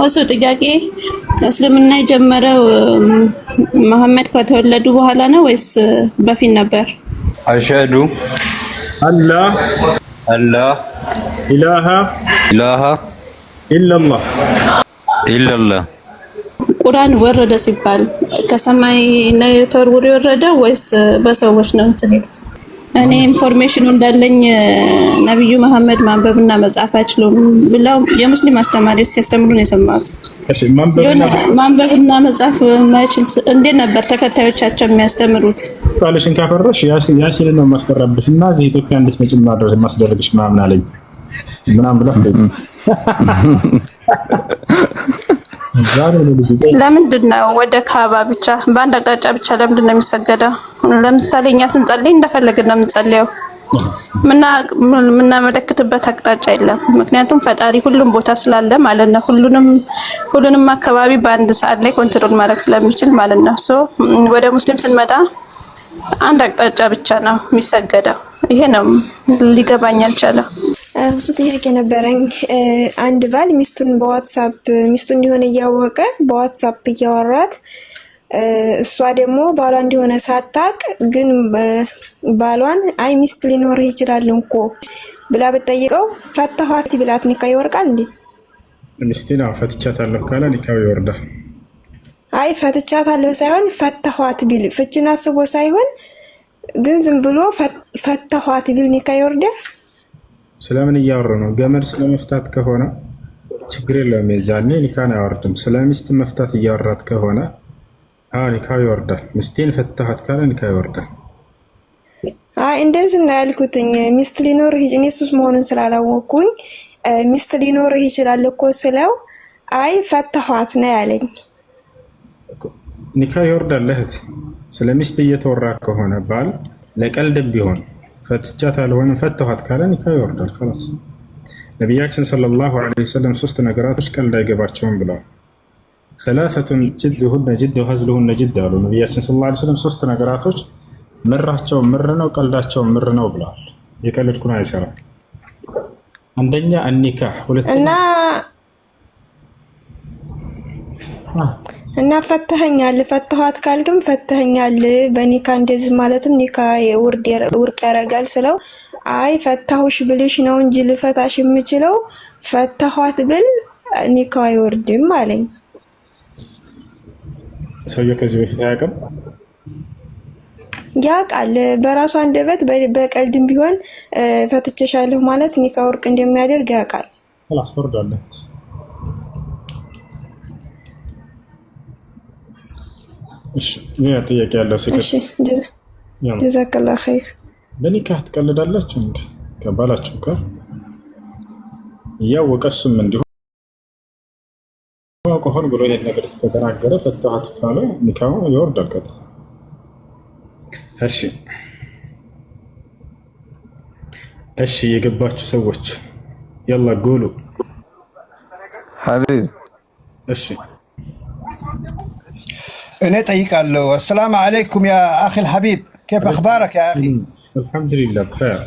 ወሱ ጥያቄ እስልምና የጀመረው መሐመድ ከተወለዱ በኋላ ነው ወይስ በፊት ነበር? አሽሀዱ አላህ ኢላሃ ኢለላህ። ቁርአን ወረደ ሲባል ከሰማይ ነው ተወርውሮ የወረደው ወይስ በሰዎች ነው? እኔ ኢንፎርሜሽኑ እንዳለኝ ነብዩ መሐመድ ማንበብና መጻፍ አይችሉም ብለው የሙስሊም አስተማሪዎች ሲያስተምሩ ነው የሰማሁት። ማንበብና መጻፍ ማይችል እንዴት ነበር ተከታዮቻቸው የሚያስተምሩት? ቃልሽን ካፈረሽ ያሲንን ነው ማስቀረብሽ እና እዚህ ኢትዮጵያ እንድትመጪ ማስደረግሽ ምናምን አለኝ ምናምን ብላ ለምንድን ነው ወደ ካባ ብቻ በአንድ አቅጣጫ ብቻ ለምንድን ነው የሚሰገደው? ለምሳሌ እኛ ስንጸልይ እንደፈለግን ነው የምንጸልየው። ምናመለክትበት አቅጣጫ የለም። ምክንያቱም ፈጣሪ ሁሉም ቦታ ስላለ ማለት ነው። ሁሉንም አካባቢ በአንድ ሰዓት ላይ ኮንትሮል ማድረግ ስለሚችል ማለት ነው። ወደ ሙስሊም ስንመጣ አንድ አቅጣጫ ብቻ ነው የሚሰገደው። ይሄ ነው ሊገባኝ አልቻለም። ብዙ ጥያቄ ነበረኝ። አንድ ባል ሚስቱን በዋትስአፕ ሚስቱ እንደሆነ እያወቀ በዋትስአፕ እያወራት እሷ ደግሞ ባሏ እንደሆነ ሳታቅ ግን ባሏን አይ ሚስት ሊኖርህ ይችላል እኮ ብላ ብትጠይቀው ፈታኋት ቢላት ኒካህ ይወርቃል እንዴ? ሚስቴን ፈትቻታለሁ ካለ ኒካህ ይወርዳል። አይ ፈትቻታለሁ ሳይሆን ፈታኋት ቢል ፍቺን አስቦ ሳይሆን ግን ዝም ብሎ ፈታኋት ቢል ኒካህ ይወርዳል። ስለምን እያወራ ነው? ገመድ ስለመፍታት ከሆነ ችግር የለውም፣ የዛኔ ኒካህን አይወርድም። ስለሚስት መፍታት እያወራት ከሆነ ኒካህ ይወርዳል። ሚስቴን ፈታኋት ካለ ኒካህ ይወርዳል። አይ እንደዚህ ነው ያልኩትኝ። ሚስት ሊኖርህ እኔ እሱስ መሆኑን ስላላወቅኩኝ ሚስት ሊኖርህ ይችላል እኮ ስለው አይ ፈታኋት ነው ያለኝ። ኒካህ ይወርዳል። እህት ስለሚስት እየተወራ ከሆነ ባል ለቀልድ ቢሆን ፈትቻታለሁ ወይም ፈታኋት ካለ ኒካህ ይወርዳል። خلاص ነብያችን ሰለላሁ ዐለይሂ ወሰለም ሶስት ነገራቶች ቀልድ አይገባቸውም ብለዋል። ثلاثة جدهن جد وهزلهن جد አሉ ነብያችን ሰለላሁ ዐለይሂ ወሰለም። ሶስት ነገራቶች ምራቸው ምር ነው፣ ቀልዳቸው ምር ነው ብለዋል። የቀልድኩን አይሰራም። አንደኛ አኒካህ፣ ሁለተኛ እና ፈተኸኛል ፈታኋት ካልክም ፈተኸኛል በኒካ እንደዚህ ማለትም ኒካ ውርቅ ያረጋል ስለው አይ ፈታሁሽ ብልሽ ነው እንጂ ልፈታሽ የምችለው ፈታኋት ብል ኒካ አይወርድም አለኝ። ሰውዬው ከዚህ በፊት አያውቅም? ያውቃል። በራሱ አንደበት በቀልድም ቢሆን ፈትቼሻለሁ ማለት ኒካ ውርቅ እንደሚያደርግ ያውቃል። خلاص ወርዳለህ። እሺ ምን ጥያቄ ያለው ሲቀር? እሺ ጀዛከላህ ኸይር። በኒካህ ትቀልዳላችሁ እንዴ? ከባላችሁ ጋር እያወቀ እሱም እንዲሁ ከሆነ ብሎ ይሄን ነገር ከተናገረ ፈታኋት ካለ ኒካሁ ይወርዳል ቀጥታ። እሺ የገባችሁ ሰዎች يلا قولوا حبيب. እሺ أنا طيقالو. السلام عليكم يا أخي الحبيب، كيف أخبارك يا أخي؟ الحمد لله بخير.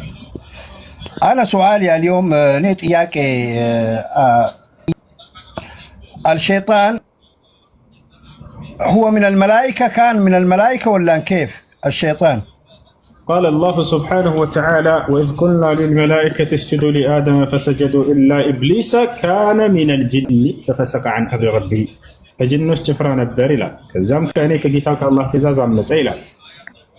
أنا سؤالي اليوم نيت إياك الشيطان هو من الملائكة، كان من الملائكة ولا كيف الشيطان؟ قال الله سبحانه وتعالى وإذ قلنا للملائكة اسجدوا لآدم فسجدوا إلا إبليس كان من الجن ففسق عن أمر ربه. ከጅኖች ጭፍራ ነበር ይላል። ከዛም ከእኔ ከጌታ ከአላህ ትእዛዝ አመፀ ይላል።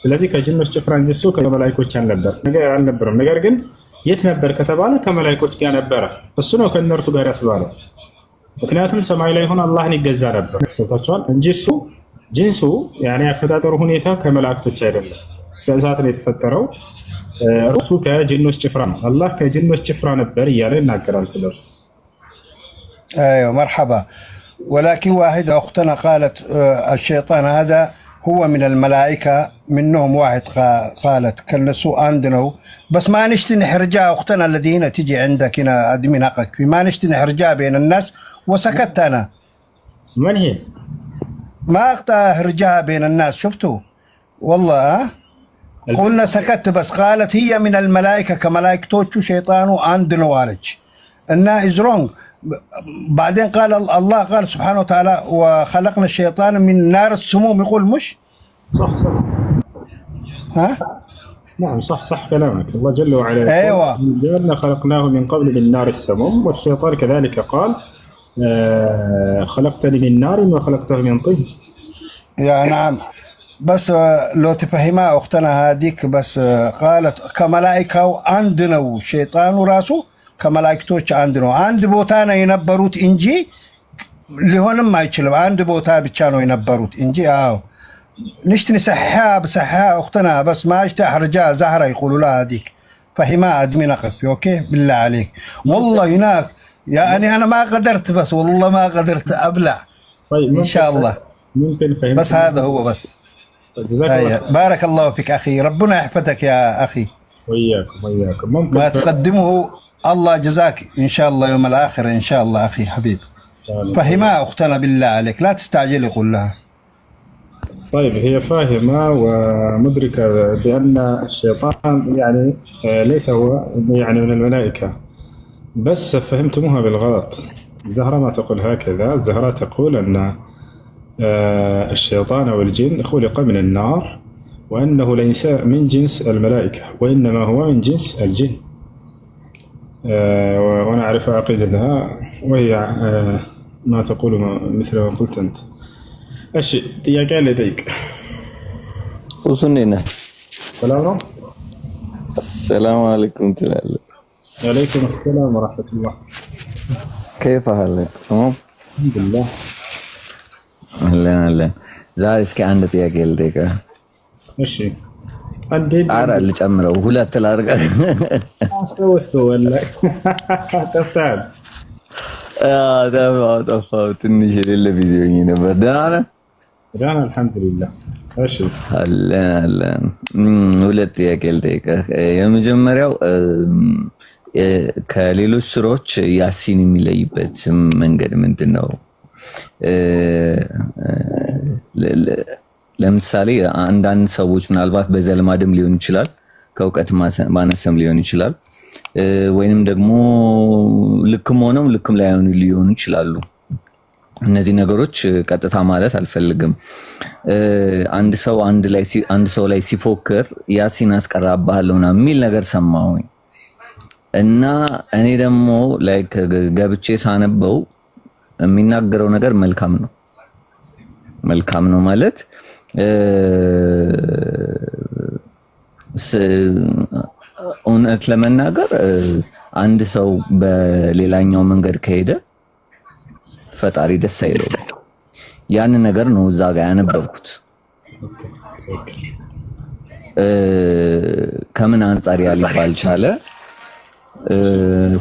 ስለዚህ ከጅኖች ጭፍራ እንጂ እሱ ከመላእክቶች አልነበረም። ነገር ግን የት ነበር ከተባለ ከመላእክቶች ጋር ነበረ። እሱ ነው ከእነርሱ ጋር ያስባለው። ምክንያቱም ሰማይ ላይ ሆኖ አላህን ይገዛ ነበር ገብታችኋል እንጂ እሱ ጂንሱ ያፈጣጠሩ ሁኔታ ከመላእክቶች አይደለም። ከእሳት ነው የተፈጠረው። እሱ ከጅኖች ጭፍራ ነው። አላህ ከጅኖች ጭፍራ ነበር እያለ ይናገራል ስለርሱ። ايوه مرحبا. ولكن واحدة أختنا قالت الشيطان هذا هو من الملائكة، منهم واحد قالت كنسو عندنا، بس ما نشتي نحرجها أختنا الذين تجي عندك هنا أدمين حقك، ما نشتي نحرجها بين الناس وسكت أنا. من هي؟ ما أقطع حرجها بين الناس، شفتوا؟ والله قلنا سكت، بس قالت هي من الملائكة كملائكة توتشو شيطانو عندنا والج. إنه is wrong. بعدين قال الله قال سبحانه وتعالى وخلقنا الشيطان من نار السموم، يقول مش صح ها؟ نعم صح كلامك. الله جل وعلا أيوة جعلنا خلقناه من قبل من نار السموم، والشيطان كذلك قال خلقتني من نار وخلقته من طين. يا نعم. بس لو تفهمها أختنا هذيك، بس قالت كملائكة عندنا شيطان وراسه كملائكتوች አንድ ነው። አንድ ቦታ ነው የነበሩት እንጂ ሊሆንም አይችልም። አንድ ቦታ ብቻ ነው የነበሩት እንጂ አዎ نشتني صحها بصحها أختنا، بس ما اجتاح رجاء زهرة يقولوا لها هذيك فهمها أدمي نقف. أوكي بالله عليك والله هناك يعني أنا ما قدرت، بس والله ما قدرت أبلع. طيب إن شاء الله ممكن فهمت. بس هذا هو بس. جزاك الله. بارك الله فيك أخي، ربنا يحفظك يا أخي. وإياكم. ممكن ما تقدمه الله جزاك إن شاء الله يوم الآخرة إن شاء الله أخي حبيب. فهمها أختنا بالله عليك، لا تستعجل يقول لها. طيب هي فاهمة ومدركة بأن الشيطان يعني ليس هو يعني من الملائكة، بس فهمتموها بالغلط. الزهرة ما تقول هكذا، الزهرة تقول أن الشيطان والجن خلق من النار، وأنه ليس من جنس الملائكة وإنما هو من جنس الجن. وأنا أعرف عقيدتها، وهي ما تقول مثل ما قلت أنت. እሺ ጥያቄ አለ ጠይቅ። እሱ እንዴት ነህ? ሰላም ነው። አሰላሙ አለይኩም ትላለህ። ወአለይኩም ሰላም ወራህመቱላህ። كيف حالك؟ تمام الحمد لله። አለን። ዛሬ እስኪ አንድ ጥያቄ ልጠይቅህ። እሺ አንዴ ኧረ ልጨምረው፣ ሁለት ላድርገህ። አስተውስከው ወላሂ ጠፍተሃል። ጠፋሁ ትንሽ የሌለ ቢዚ ሆኜ ነበር። ደህና ነህ? ደህና አልሐምዱሊላህ። እሺ አለን። ሁለት ጥያቄ ልጠይቅህ። የመጀመሪያው ከሌሎች ስራዎች ያሲን የሚለይበት መንገድ ምንድን ነው? ለምሳሌ አንዳንድ ሰዎች ምናልባት በዘልማድም ሊሆን ይችላል፣ ከእውቀት ማነስም ሊሆን ይችላል፣ ወይንም ደግሞ ልክም ሆነው ልክም ላይሆኑ ሊሆኑ ይችላሉ። እነዚህ ነገሮች ቀጥታ ማለት አልፈልግም። አንድ ሰው ላይ ሲፎክር ያሲን አስቀራባለሁ ምናምን የሚል ነገር ሰማሁኝ እና እኔ ደግሞ ላይክ ገብቼ ሳነበው የሚናገረው ነገር መልካም ነው ማለት እውነት ለመናገር አንድ ሰው በሌላኛው መንገድ ከሄደ ፈጣሪ ደስ አይለው። ያን ነገር ነው እዛ ጋር ያነበብኩት። ከምን አንፃር ያልባል ቻለ።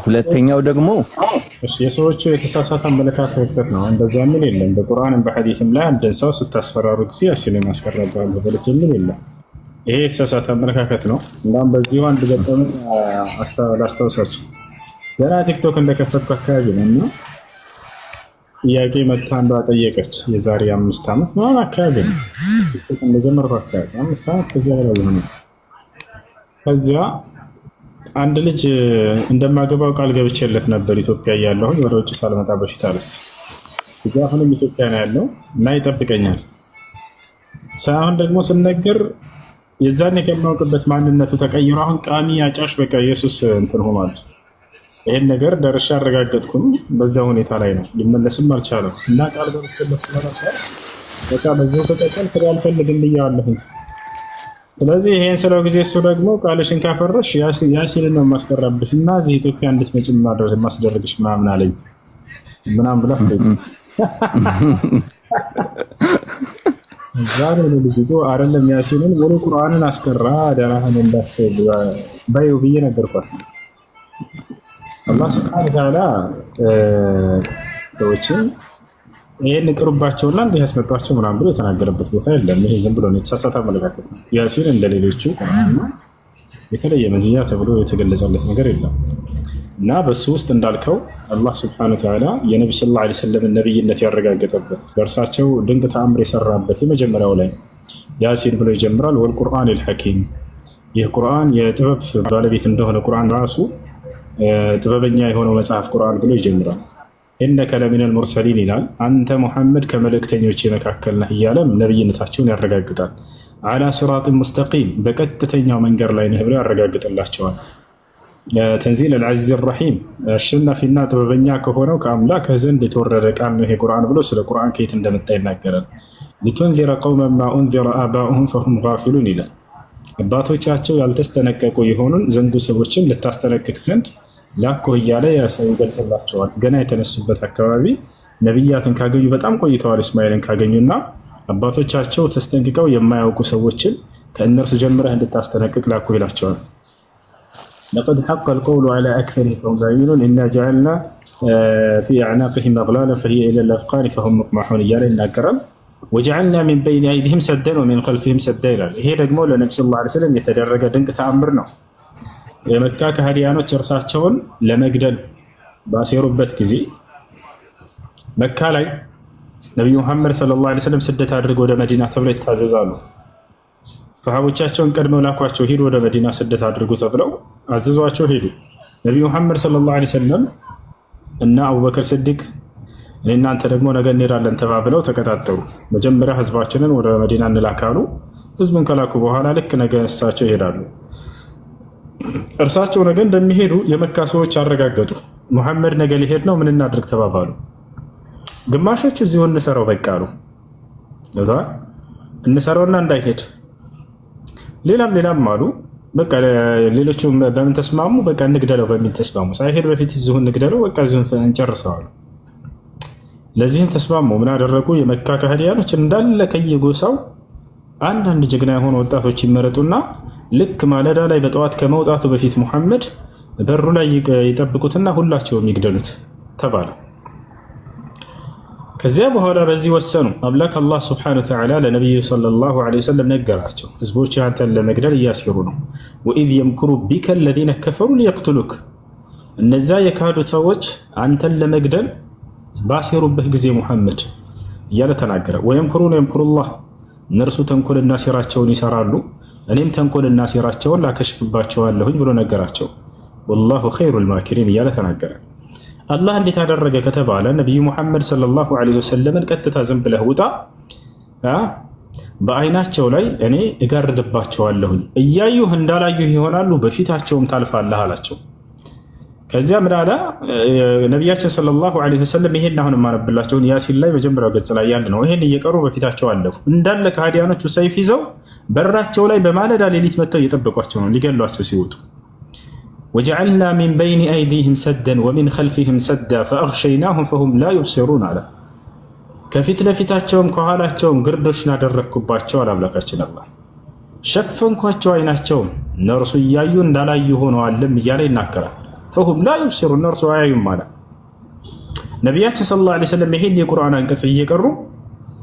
ሁለተኛው ደግሞ የሰዎቹ የተሳሳተ አመለካከት ነው። እንደዛ ምን የለም በቁርአንም በሐዲስም ላይ አንድ ሰው ስታስፈራሩ ጊዜ ያሲን ማስቀረባሉ ማለት ምን የለም። ይሄ የተሳሳተ አመለካከት ነው። እናም በዚሁ አንድ ገጠመኝ አስታውሳችሁ ገና ቲክቶክ እንደከፈትኩ አካባቢ ነውና ጥያቄ መጥታ አንዷ ጠየቀች። የዛሬ 5 ዓመት ነው አካባቢ ነው እንደጀመርኩ አካባቢ 5 ዓመት ከዚያ በላይ ሆነ። ከዚያ አንድ ልጅ እንደማገባው ቃል ገብቼለት ነበር ኢትዮጵያ እያለሁኝ ወደ ውጭ ሳልመጣ በፊት አለች። እዚያ አሁንም ኢትዮጵያ ነው ያለው እና ይጠብቀኛል። ሳይሆን ደግሞ ስነገር የዛኔ ከማውቅበት ማንነቱ ተቀይሮ አሁን ቃሚ አጫሽ በቃ ኢየሱስ እንትን ሆኗል። ይሄን ነገር ደርሻ አረጋገጥኩኝ። በዛ ሁኔታ ላይ ነው ሊመለስም አልቻለም እና ቃል ገብቼለት ነበር በቃ በዚሁ ተቀጠል አልፈልግም ብያለሁኝ። ስለዚህ ይሄን ስለው ጊዜ እሱ ደግሞ ቃልሽን ካፈረሽ ያሲንን ነው ማስቀረብሽ እና እዚህ ኢትዮጵያ እንድትመጪ ማስደረግሽ ምናምን አለኝ። ምናምን ብላ ዛሬ ነው ልጅቱ አይደለም ያሲንን ወደ ቁርአንን አስቀራ ደራህን እንዳትፈል ባዩ ብዬ ነገርኳት። አላህ Subhanahu Wa Ta'ala ሰዎችን ይሄን ቅርባቸውና እንዲህ ያስመጣቸው ምናምን ብሎ የተናገረበት ቦታ የለም። ይሄ ዝም ብሎ ነው የተሳሳተ አመለካከት ነው። ያሲን እንደሌሎቹ የተለየ መዝያ ተብሎ የተገለጸለት ነገር የለም እና በሱ ውስጥ እንዳልከው አላህ Subhanahu Wa Ta'ala የነብዩ ሰለላሁ ዐለይሂ ወሰለም ነብይነት ያረጋገጠበት በእርሳቸው ድንቅ ተአምር የሰራበት የመጀመሪያው ላይ ያሲን ብሎ ይጀምራል። ወልቁርአኒል ሐኪም ይህ ቁርአን የጥበብ ባለቤት እንደሆነ ቁርአን ራሱ ጥበበኛ የሆነው መጽሐፍ ቁርአን ብሎ ይጀምራል። ኢነከ ለሚነል ሙርሰሊን ይላል። አንተ ሙሐመድ ከመልእክተኞች መካከል ነህ እያለም ነብይነታቸውን ያረጋግጣል። አላ ሲራጢን ሙስተቂም በቀጥተኛው መንገድ ላይ ነህ ብሎ ያረጋግጥላቸዋል። ተንዚል አልዓዚዝ ረሒም አሸናፊና ጥበበኛ ከሆነው ከአምላክ ዘንድ የተወረደ ቃል ነው ይሄ ቁርአን ብሎ ስለ ቁርአን ከየት እንደመጣ ይናገራል። ሊቱንዚረ ቀውመን ማ ኡንዚረ አባኡሁም ፈሁም ጋፊሉን ይላል። አባቶቻቸው ያልተስጠነቀቁ የሆኑን ዘንዱ ሰዎችን ልታስጠነቅቅ ዘንድ ላኮ እያለ ሰው ይገልጽላቸዋል። ገና የተነሱበት አካባቢ ነቢያትን ካገኙ በጣም ቆይተዋል። እስማኤልን ካገኙና አባቶቻቸው ተስጠንቅቀው የማያውቁ ሰዎችን ከእነርሱ ጀምረህ እንድታስጠነቅቅ ላኮ ይላቸዋል። ለቀድ ሐቀ አልቀውሉ ዐላ አክሰሪሂም ፈሁም ላ ዩእሚኑን ኢና ጀዐልና ፊ አዕናቅሂም አግላለን ፈሂየ ኢለል አዝቃኒ ፈሁም ሙቅመሑን እያለ ይናገራል። ወጀዐልና ሚን በይኒ አይዲሂም ሰደን ወሚን ኸልፊሂም ሰደ ይላል። ይሄ ደግሞ ለነብዩ ሰለላሁ ዐለይሂ ወሰለም የተደረገ ድንቅ ተአምር ነው። የመካ ከሃዲያኖች እርሳቸውን ለመግደል ባሴሩበት ጊዜ መካ ላይ ነቢዩ መሐመድ ሰለላሁ ዐለይሂ ወሰለም ስደት አድርገው ወደ መዲና ተብለው ይታዘዛሉ። ሰሃቦቻቸውን ቀድመው ላኳቸው፣ ሄዱ ወደ መዲና ስደት አድርጉ ተብለው አዘዟቸው፣ ሄዱ። ነቢዩ መሐመድ ሰለላሁ ዐለይሂ ወሰለም እና አቡበክር ስዲቅ እናንተ ደግሞ ነገ እንሄዳለን ተባብለው ተቀጣጠሩ። መጀመሪያ ህዝባችንን ወደ መዲና እንላካሉ። ህዝቡን ከላኩ በኋላ ልክ ነገ እሳቸው ይሄዳሉ። እርሳቸው ነገ እንደሚሄዱ የመካ ሰዎች አረጋገጡ። ሙሐመድ ነገ ሊሄድ ነው፣ ምን እናድርግ ተባባሉ። ግማሾች እዚሁ እንሰራው በቃ አሉ። እንሰራውና እንዳይሄድ ሌላም አሉ። በቃ ሌሎቹ በምን ተስማሙ? በቃ እንግደለው በሚል ተስማሙ። ሳይሄድ በፊት እዚሁ እንግደለው፣ በቃ እዚሁ እንጨርሰዋል። ለዚህም ተስማሙ። ምን አደረጉ? የመካ ከሃዲያኖች እንዳለ ከየጎሳው አንዳንድ ጀግና የሆኑ ወጣቶች ይመረጡና ልክ ማለዳ ላይ በጠዋት ከመውጣቱ በፊት ሙሐመድ በሩ ላይ ይጠብቁትና ሁላቸውም ይግደሉት ተባለ። ከዚያ በኋላ በዚህ ወሰኑ። አምላክ አላህ ሱብሓነሁ ወተዓላ ለነቢዩ ሰለላሁ ዐለይሂ ወሰለም ነገራቸው። ህዝቦች አንተን ለመግደል እያሴሩ ነው። ወኢዝ የምኩሩ ቢከ አለዚነ ከፈሩ ሊየቅቱሉክ፣ እነዛ የካዱ ሰዎች አንተን ለመግደል ባሴሩበት ጊዜ ሙሐመድ እያለ ተናገረ። ወየምኩሩነ የምኩሩላህ፣ እነርሱ ተንኮልና ሴራቸውን ይሰራሉ፣ እኔም ተንኮልና ሴራቸውን ላከሽፍባቸዋለሁኝ ብሎ ነገራቸው። ወላሁ ኸይሩል ማኪሪን እያለ ተናገረ። አላህ እንዴት አደረገ ከተባለ ነቢዩ ሙሐመድ ሰለላሁ ዐለይሂ ወሰለምን ቀጥታ ዝም ብለህ ውጣ፣ በአይናቸው ላይ እኔ እጋርድባቸዋለሁኝ፣ እያዩህ እንዳላዩህ ይሆናሉ፣ በፊታቸውም ታልፋለህ አላቸው። ከዚያ ምን አለ ነቢያችን ሰለላሁ ዐለይሂ ወሰለም? ይሄን አሁን የማነብላቸውን ያሲን ላይ መጀመሪያው ገጽ ላይ ያንድ ነው። ይሄን እየቀሩ በፊታቸው አለፉ። እንዳለ ከሃዲያኖቹ ሰይፍ ይዘው በራቸው ላይ በማለዳ ሌሊት መጥተው እየጠበቋቸው ነው ሊገሏቸው ሲወጡ። ወጀዐልና ሚን በይኒ አይዲሂም ሰደን ወሚን ኸልፊሂም ሰዳ ፈአግሸይናሁም ፈሁም ላ ዩብሲሩን አለ። ከፊት ለፊታቸውም ከኋላቸውም ግርዶሽን አደረግኩባቸው አለ አምላካችን አላህ። ሸፈንኳቸው አይናቸውም እነርሱ እያዩ እንዳላዩ ሆነዋልም እያለ ይናገራል። ፈሁም ላ ዩብሲሩን እነርሱ አያዩም አለ። ነቢያችን ሰለላሁ ዐለይሂ ወሰለም ይሄን የቁርአን አንቀጽ እየቀሩ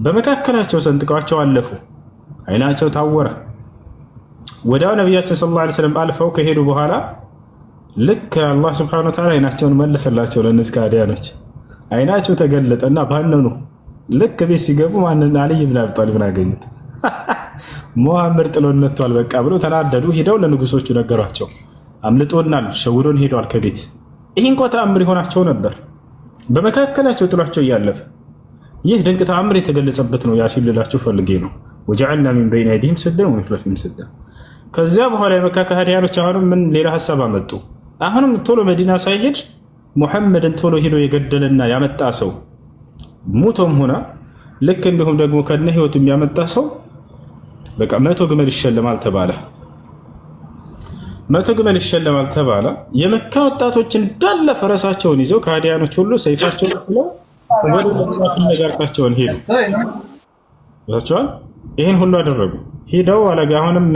በመካከላቸው ሰንጥቀዋቸው አለፉ። አይናቸው ታወረ። ወዲያው ነቢያችን ሰለላሁ ዐለይሂ ወሰለም አልፈው ከሄዱ በኋላ ልክ አላህ ሱብሓነሁ ወተዓላ አይናቸውን መለሰላቸው። ለእነዚህ ከሃዲያኖች አይናቸው ተገለጠና ባነኑ። ልክ ቤት ሲገቡ ማንን? አልይ ብን አቢ ጣሊብን አገኙት። ሙሐመድ ጥሎን መጥቷል በቃ ብሎ ተናደዱ። ሄደው ለንጉሶቹ ነገሯቸው። አምልጦናል፣ ሸውዶን ሄዷል ከቤት። ይህ እንኳ ተአምር የሆናቸው ነበር በመካከላቸው ጥሏቸው እያለፈ። ይህ ድንቅ ተአምር የተገለጸበት ነው። ያሲን ልላቸው ፈልጌ ነው። ወጀዐልና ሚን በይኒ አይዲሂም ሰደን ወሚን ኸልፊሂም ሰደን። ከዚያ በኋላ የመካ ከሃዲያኖች አሁንም ምን ሌላ ሀሳብ አመጡ። አሁንም ቶሎ መዲና ሳይሄድ ሙሐመድን ቶሎ ሄዶ የገደለና ያመጣ ሰው ሙቶም ሆነ ልክ እንዲሁም ደግሞ ከነ ህይወቱም ያመጣ ሰው በቃ 100 ግመል ይሸለማል ተባለ። 100 ግመል ይሸለማል ተባለ። የመካ ወጣቶች እንዳለ ፈረሳቸውን ይዘው ከሃዲያኖች ሁሉ ሰይፋቸውን ስለው ወደ መስዋዕት ነገርታቸውን ሄዱ። ታቻል ይሄን ሁሉ አደረጉ። ሄደው አለጋ አሁንም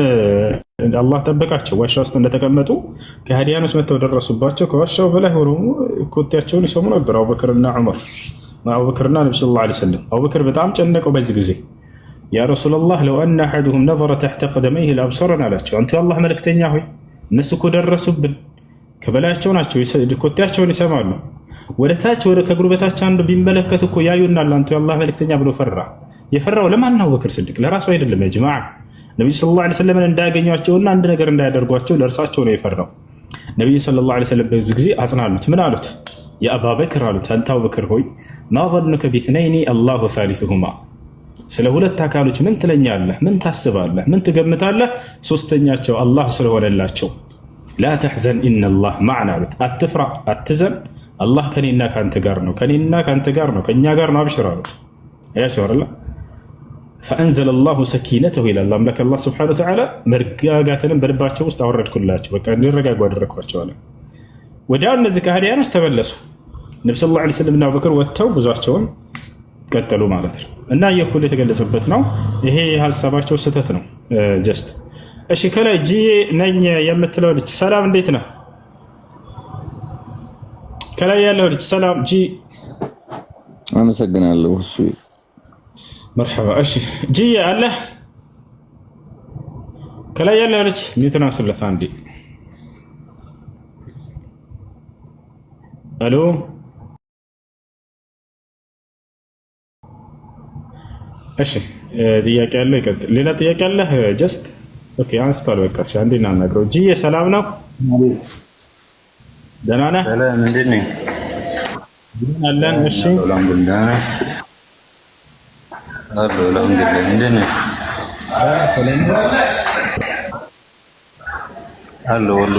አላህ ጠበቃቸው። ዋሻ ውስጥ እንደተቀመጡ ከሃዲያኖች መተው ደረሱባቸው። ከዋሻው በላይ ሆነው ኮቴያቸውን ይሰሙ ነበር አቡበክርና ዑመር። አቡበክርና ነብዩ ሰለላሁ ዐለይሂ ወሰለም አቡበክር በጣም ጨነቀው በዚህ ጊዜ። ያ ረሱላህ ለው አነ አሐዱሁም ነዘረ ተሕተ ቀደመይህ ለአብሰረን አላቸው። አንተ የአላህ መልእክተኛ ሆይ እነሱ እኮ ደረሱብን፣ ከበላያቸው ናቸው፣ ኮቴያቸውን ይሰማሉ። ወደ ታች ወደ ከጉርበታች አንዱ ቢመለከት እኮ ያዩናል። አንተ የአላህ መልእክተኛ ብሎ ፈራ። የፈራው ለማን ነው? አቡበክር ስዲቅ ለራሱ አይደለም። ያ ጀማዓ ነብዩ ሰለላሁ ዐለይሂ ወሰለም እንዳያገኟቸውና አንድ ነገር እንዳያደርጓቸው ለእርሳቸው ነው የፈራው። ነቢዩ ሰለላሁ ዐለይሂ ወሰለም በዚህ ጊዜ አጽናኑት። ምን አሉት? የአባበክር አሉት፣ አንተ አቡበክር ሆይ ማ ظنك باثنين الله ثالثهما፣ ስለ ሁለት አካሎች ምን ትለኛለህ? ምን ታስባለህ? ምን ትገምታለህ? ሶስተኛቸው አላህ ስለሆነላቸው። ላ ተሕዘን ኢነላህ ማዕና አሉት፣ አትፍራ፣ አትዘን፣ አላህ ከኔና ከአንተ ጋር ነው፣ ከኔና ከአንተ ጋር ነው፣ ከእኛ ጋር ነው፣ አብሽር አሉት። አያቸው አይደል? ፈአንዘለ ላሁ ሰኪነተሁ ይላል አምላክ አላህ ሱብሓነሁ ወተዓላ፣ መረጋጋትንም በልባቸው ውስጥ አወረድኩላቸው፣ በቃ እንዲረጋጉ አደረግኳቸው አለ። ወዲያው እነዚህ ከሃዲያኖች ተመለሱ። ነቢ ሰለላሁ ዐለይሂ ወሰለም እና አቡበክር ወጥተው ጉዟቸውን ቀጠሉ ማለት ነው። እና ይህ ሁሉ የተገለጸበት ነው። ይሄ ሀሳባቸው ስህተት ነው። ጀስት እሺ። ከላይ ጂ ነኝ የምትለው ልጅ ሰላም፣ እንዴት ነህ? ከላይ ያለው ልጅ ሰላም ጂ። አመሰግናለሁ። እሱ መርሐባ። እሺ ጂ አለ ከላይ ያለው ልጅ ሚዩትን አንሱለት አንዴ። አሎ እሺ፣ ጥያቄ አለ? ይቀጥል። ሌላ ጥያቄ አለ? ጀስት ኦኬ፣ አንስቷል። በቃ እሺ፣ አንዴ እናናግረው። ጂ ሰላም ነው? ደህና ነህ? ሰላም፣ እንዴት ነህ? አለን። እሺ፣ አልሐምዱሊላህ። አልሐምዱሊላህ። እንዴት ነህ? ሰላም አሎ ወሎ።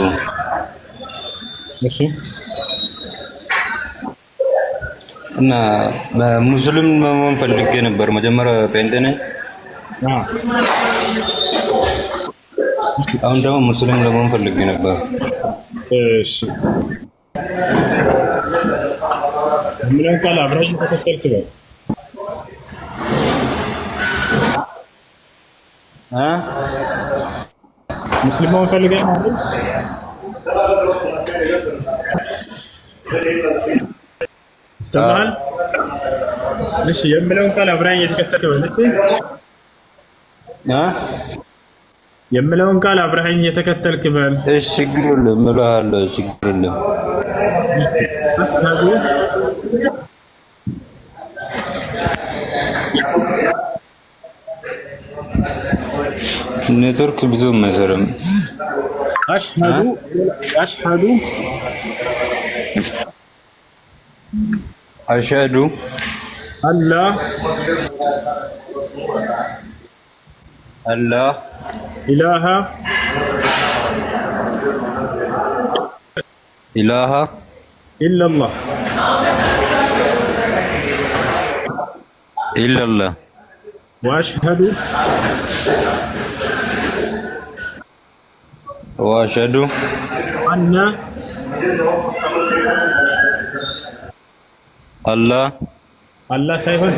እሺ፣ እና ሙስሊም መሆን ፈልጌ ነበር። መጀመሪያ ጴንጤ ነኝ። አሁን ደግሞ ሙስሊም ለመሆን ፈልጌ ነበር። እሺ፣ ምን ቃል አብራኝ ተከተልክ በል ሙስሊም መሆን ፈልገህ ማለት ተማል። እሺ፣ የምለውን ቃል አብራኝ የተከተልክ በል። እሺ፣ የምለውን ቃል አብራኝ የተከተልክ በል። እሺ፣ ችግር የለም እልሃለሁ። ችግር የለም። ኔትወርክ ብዙ መሰረም አሽሀዱ አላህ ኢላሃ ኢለላህ ወአሽሀዱ አነ አላህ ሳይሆን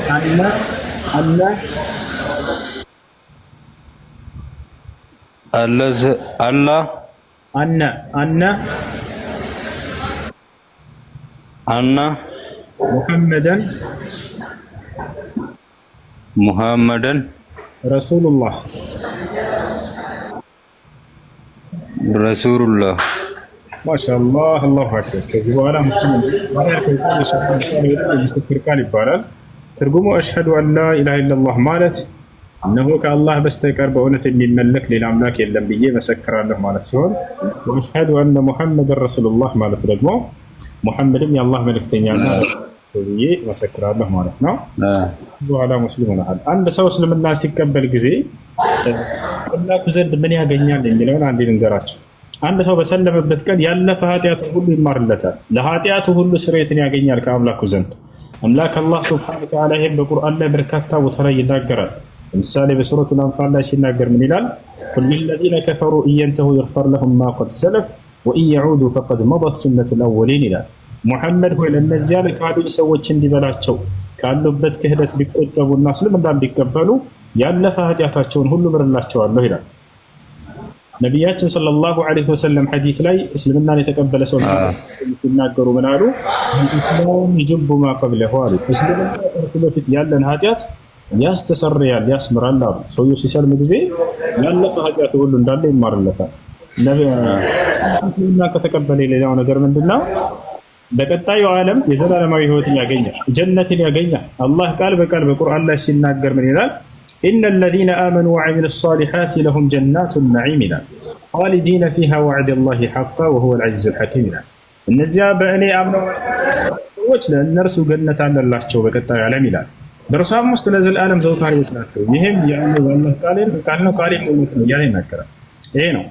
አነ ሙሐመደን ረሱሉላህ ማሻአላህ አላሁ አክበር። ከዚህ በኋላ ምስክር ቃል ይባላል። ትርጉሙ አሽሀዱ አን ላ ኢላሃ ኢለላህ ማለት እነሆ ከአላህ በስተቀር በእውነት የሚመለክ ሌላ አምላክ የለም ብዬ መሰክራለሁ ማለት ሲሆን፣ ወአሽሀዱ አነ ሙሐመድን ረሱሉላህ ማለት ደግሞ ሙሐመድም የአላህ መልእክተኛና ብዬ መሰክራለሁ ማለት ነው። በኋላ ሙስሊም ሆነሃል። አንድ ሰው እስልምና ሲቀበል ጊዜ አምላኩ ዘንድ ምን ያገኛል የሚለውን አንዴ ልንገራችሁ። አንድ ሰው በሰለመበት ቀን ያለፈ ኃጢአቱ ሁሉ ይማርለታል። ለኃጢአቱ ሁሉ ስርየትን ያገኛል ከአምላኩ ዘንድ። አምላክ አላህ ሱብሓነሁ ወተዓላ ይህም በቁርአን ላይ በርካታ ቦታ ላይ ይናገራል። ለምሳሌ በሱረቱል አንፋል ላይ ሲናገር ምን ይላል? ቁል ሊለዚነ ከፈሩ ኢየንተሁ ይግፈር ለሁም ማ ቀድ ሰለፍ ወኢን የዑዱ ፈቀድ መደት ሱነቱል አወሊን ይላል። ሙሐመድ ሆይ ለእነዚያ ለካዱኝ ሰዎች እንዲበላቸው ካሉበት ክህደት ቢቆጠቡና እስልምና ቢቀበሉ ያለፈ ኃጢአታቸውን ሁሉ ምርላቸዋለሁ ይላል። ነቢያችን ሰለላሁ ዐለይሂ ወሰለም ሐዲስ ላይ እስልምናን የተቀበለ ሰው ሲናገሩ ምን አሉ? ኢስላም ይጅቡ ማ ቀብለሁ አሉ። እስልምና ከእርሱ በፊት ያለን ኃጢአት ያስተሰርያል፣ ያስምራል አሉ። ሰውየው ሲሰልም ጊዜ ያለፈ ኃጢአቱ ሁሉ እንዳለ ይማርለታል። እስልምና ከተቀበለ ሌላው ነገር ምንድነው? በቀጣዩ ዓለም የዘላለማዊ ህይወትን ያገኛል፣ ጀነትን ያገኛል። አላህ ቃል በቃል በቁርአን ላይ ሲናገር ምን ይላል? إن الذين آمنوا وعملوا الصالحات لهم جنات النعيم خالدين فيها وعد الله حقا وهو العزيز الحكيم. እነዚያ በእኔ አምነው ሰዎች ለእነርሱ ገነት አለላቸው በቀጣዩ ዓለም ይላል። በእርሷም ውስጥ ለዘላለም ዘውታሪዎች ናቸው። ይህም የአላህ ቃል ነው፣ ቃሌም እውነት ነው እያለ ይናገራል። ይሄ ነው።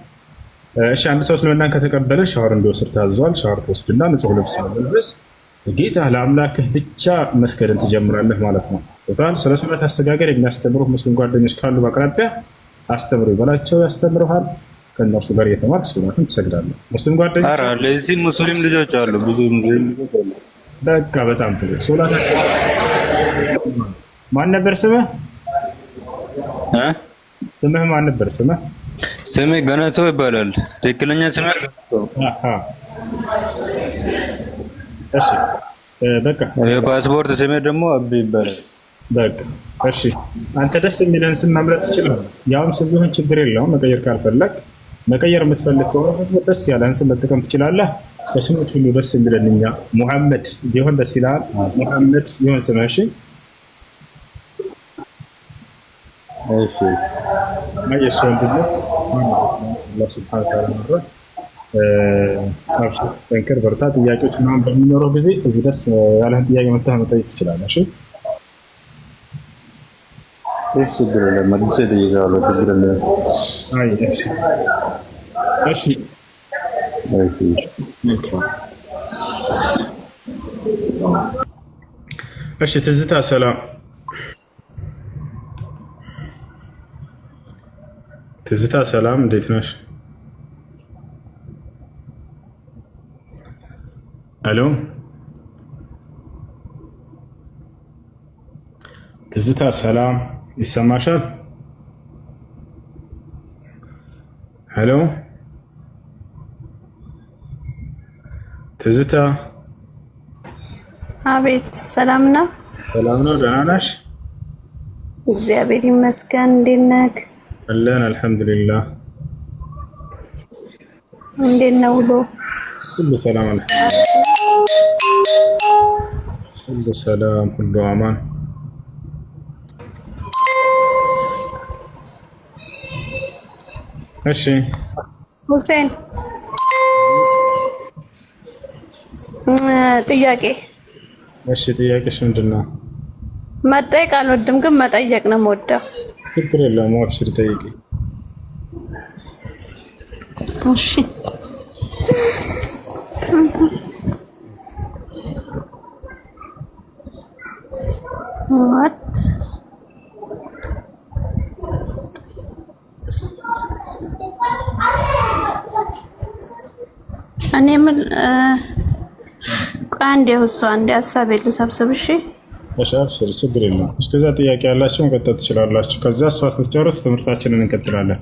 እሺ አንድ ሰው እስልምናን ከተቀበለ ሻወር እንዲወስድ ታዟል። ሻወር ትወስድና ንጹህ ልብስ መልበስ ጌታ ለአምላክህ ብቻ መስገድን ትጀምራለህ ማለት ነው። ቶታል ስለ ሱነት አሰጋገድ የሚያስተምሩ ሙስሊም ጓደኞች ካሉ በአቅራቢያ አስተምሩ ይበላቸው፣ ያስተምሩሃል። ከእነርሱ ጋር እየተማርክ ሱነትን ትሰግዳለህ። ሙስሊም ጓደኞች ኧረ ለዚህ ሙስሊም ልጆች አሉ፣ ብዙ ሙስሊም ልጆች አሉ። በቃ በጣም ጥሩ። ሶላት ማን ነበር ስምህ? ስምህ ማን ነበር ስምህ? ስሜ ገነቶ ይባላል። ትክክለኛ ስሜ ገነቶ። እሺ በቃ የፓስፖርት ስሜ ደግሞ አብዱ ይባላል። በቃ እሺ፣ አንተ ደስ የሚለን ስም መምረጥ ትችላለህ። ያውም ስም ቢሆን ችግር የለውም። መቀየር ካልፈለግ መቀየር የምትፈልግ ከሆነ ደግሞ ደስ ያለን ስም መጠቀም ትችላለህ። ከስሞች ሁሉ ደስ የሚለን እኛ ሙሐመድ ቢሆን ደስ ይላል። ሙሐመድ ቢሆን ስምህ። እሺ እሺ ማየሽ ወንድም አላህ ሱብሓነሁ ወተዓላ መረጥ አብሽር፣ ጠንክር፣ በርታ። ጥያቄዎች ምናምን በሚኖረው ጊዜ እዚህ ደስ ያለህን ጥያቄ መጥተህ መጠየቅ ትችላለህ። እሺ እሺ ችግር የለም። መልሼ እጠይቅሃለሁ። ችግር የለም። አይ እሺ እሺ እሺ እሺ ትዝታ ሰላም። ትዝታ ሰላም፣ እንዴት ነሽ? ሄሎ ትዝታ ሰላም፣ ይሰማሻል? ሄሎ ትዝታ። አቤት፣ ሰላም ነው? ሰላም ነው። ደህና ነሽ? እግዚአብሔር ይመስገን። እንዴት ነህ? አለን አልሐምዱሊላህ። እንዴት ነው ውሎ? ሁሉ ሰላም አልሐምዱሊላህ። ሁሉ ሰላም፣ ሁሉ አማን። እሺ ሁሴን ጥያቄ። እሺ ጥያቄሽ ምንድን ነው? መጠየቅ አልወድም ግን መጠየቅ ነው የምወደው። ችግር የለውም፣ አብሽሪ ጠይቂ። እሺ what እኔ ምን አንዴ እሱ አንዴ ሀሳብ ልሰብስብ። እሺ አብሽሪ፣ ችግር የለውም። እስከዛ ጥያቄ ያላችሁ መቀጠል ትችላላችሁ። ከዛ እሷ ስትጨርስ ትምህርታችንን እንቀጥላለን።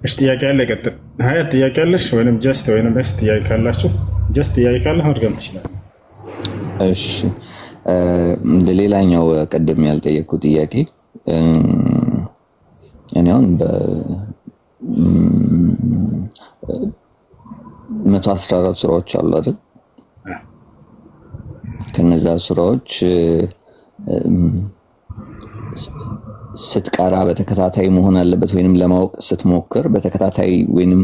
እሺ ጥያቄ ያለ ቀጥል። ሀያት ጥያቄ ያለሽ ወይንም ጀስት ወይንም ስ ጥያቄ ካላችሁ ጀስት ጥያቄ ካለ መድገም ትችላለህ። እሺ እንደ ሌላኛው ቀደም ያልጠየቅኩ ጥያቄ እኔ አሁን በ114 ሱራዎች አሉ አይደል? ከነዛ ሱራዎች ስትቀራ በተከታታይ መሆን አለበት ወይንም ለማወቅ ስትሞክር በተከታታይ ወይንም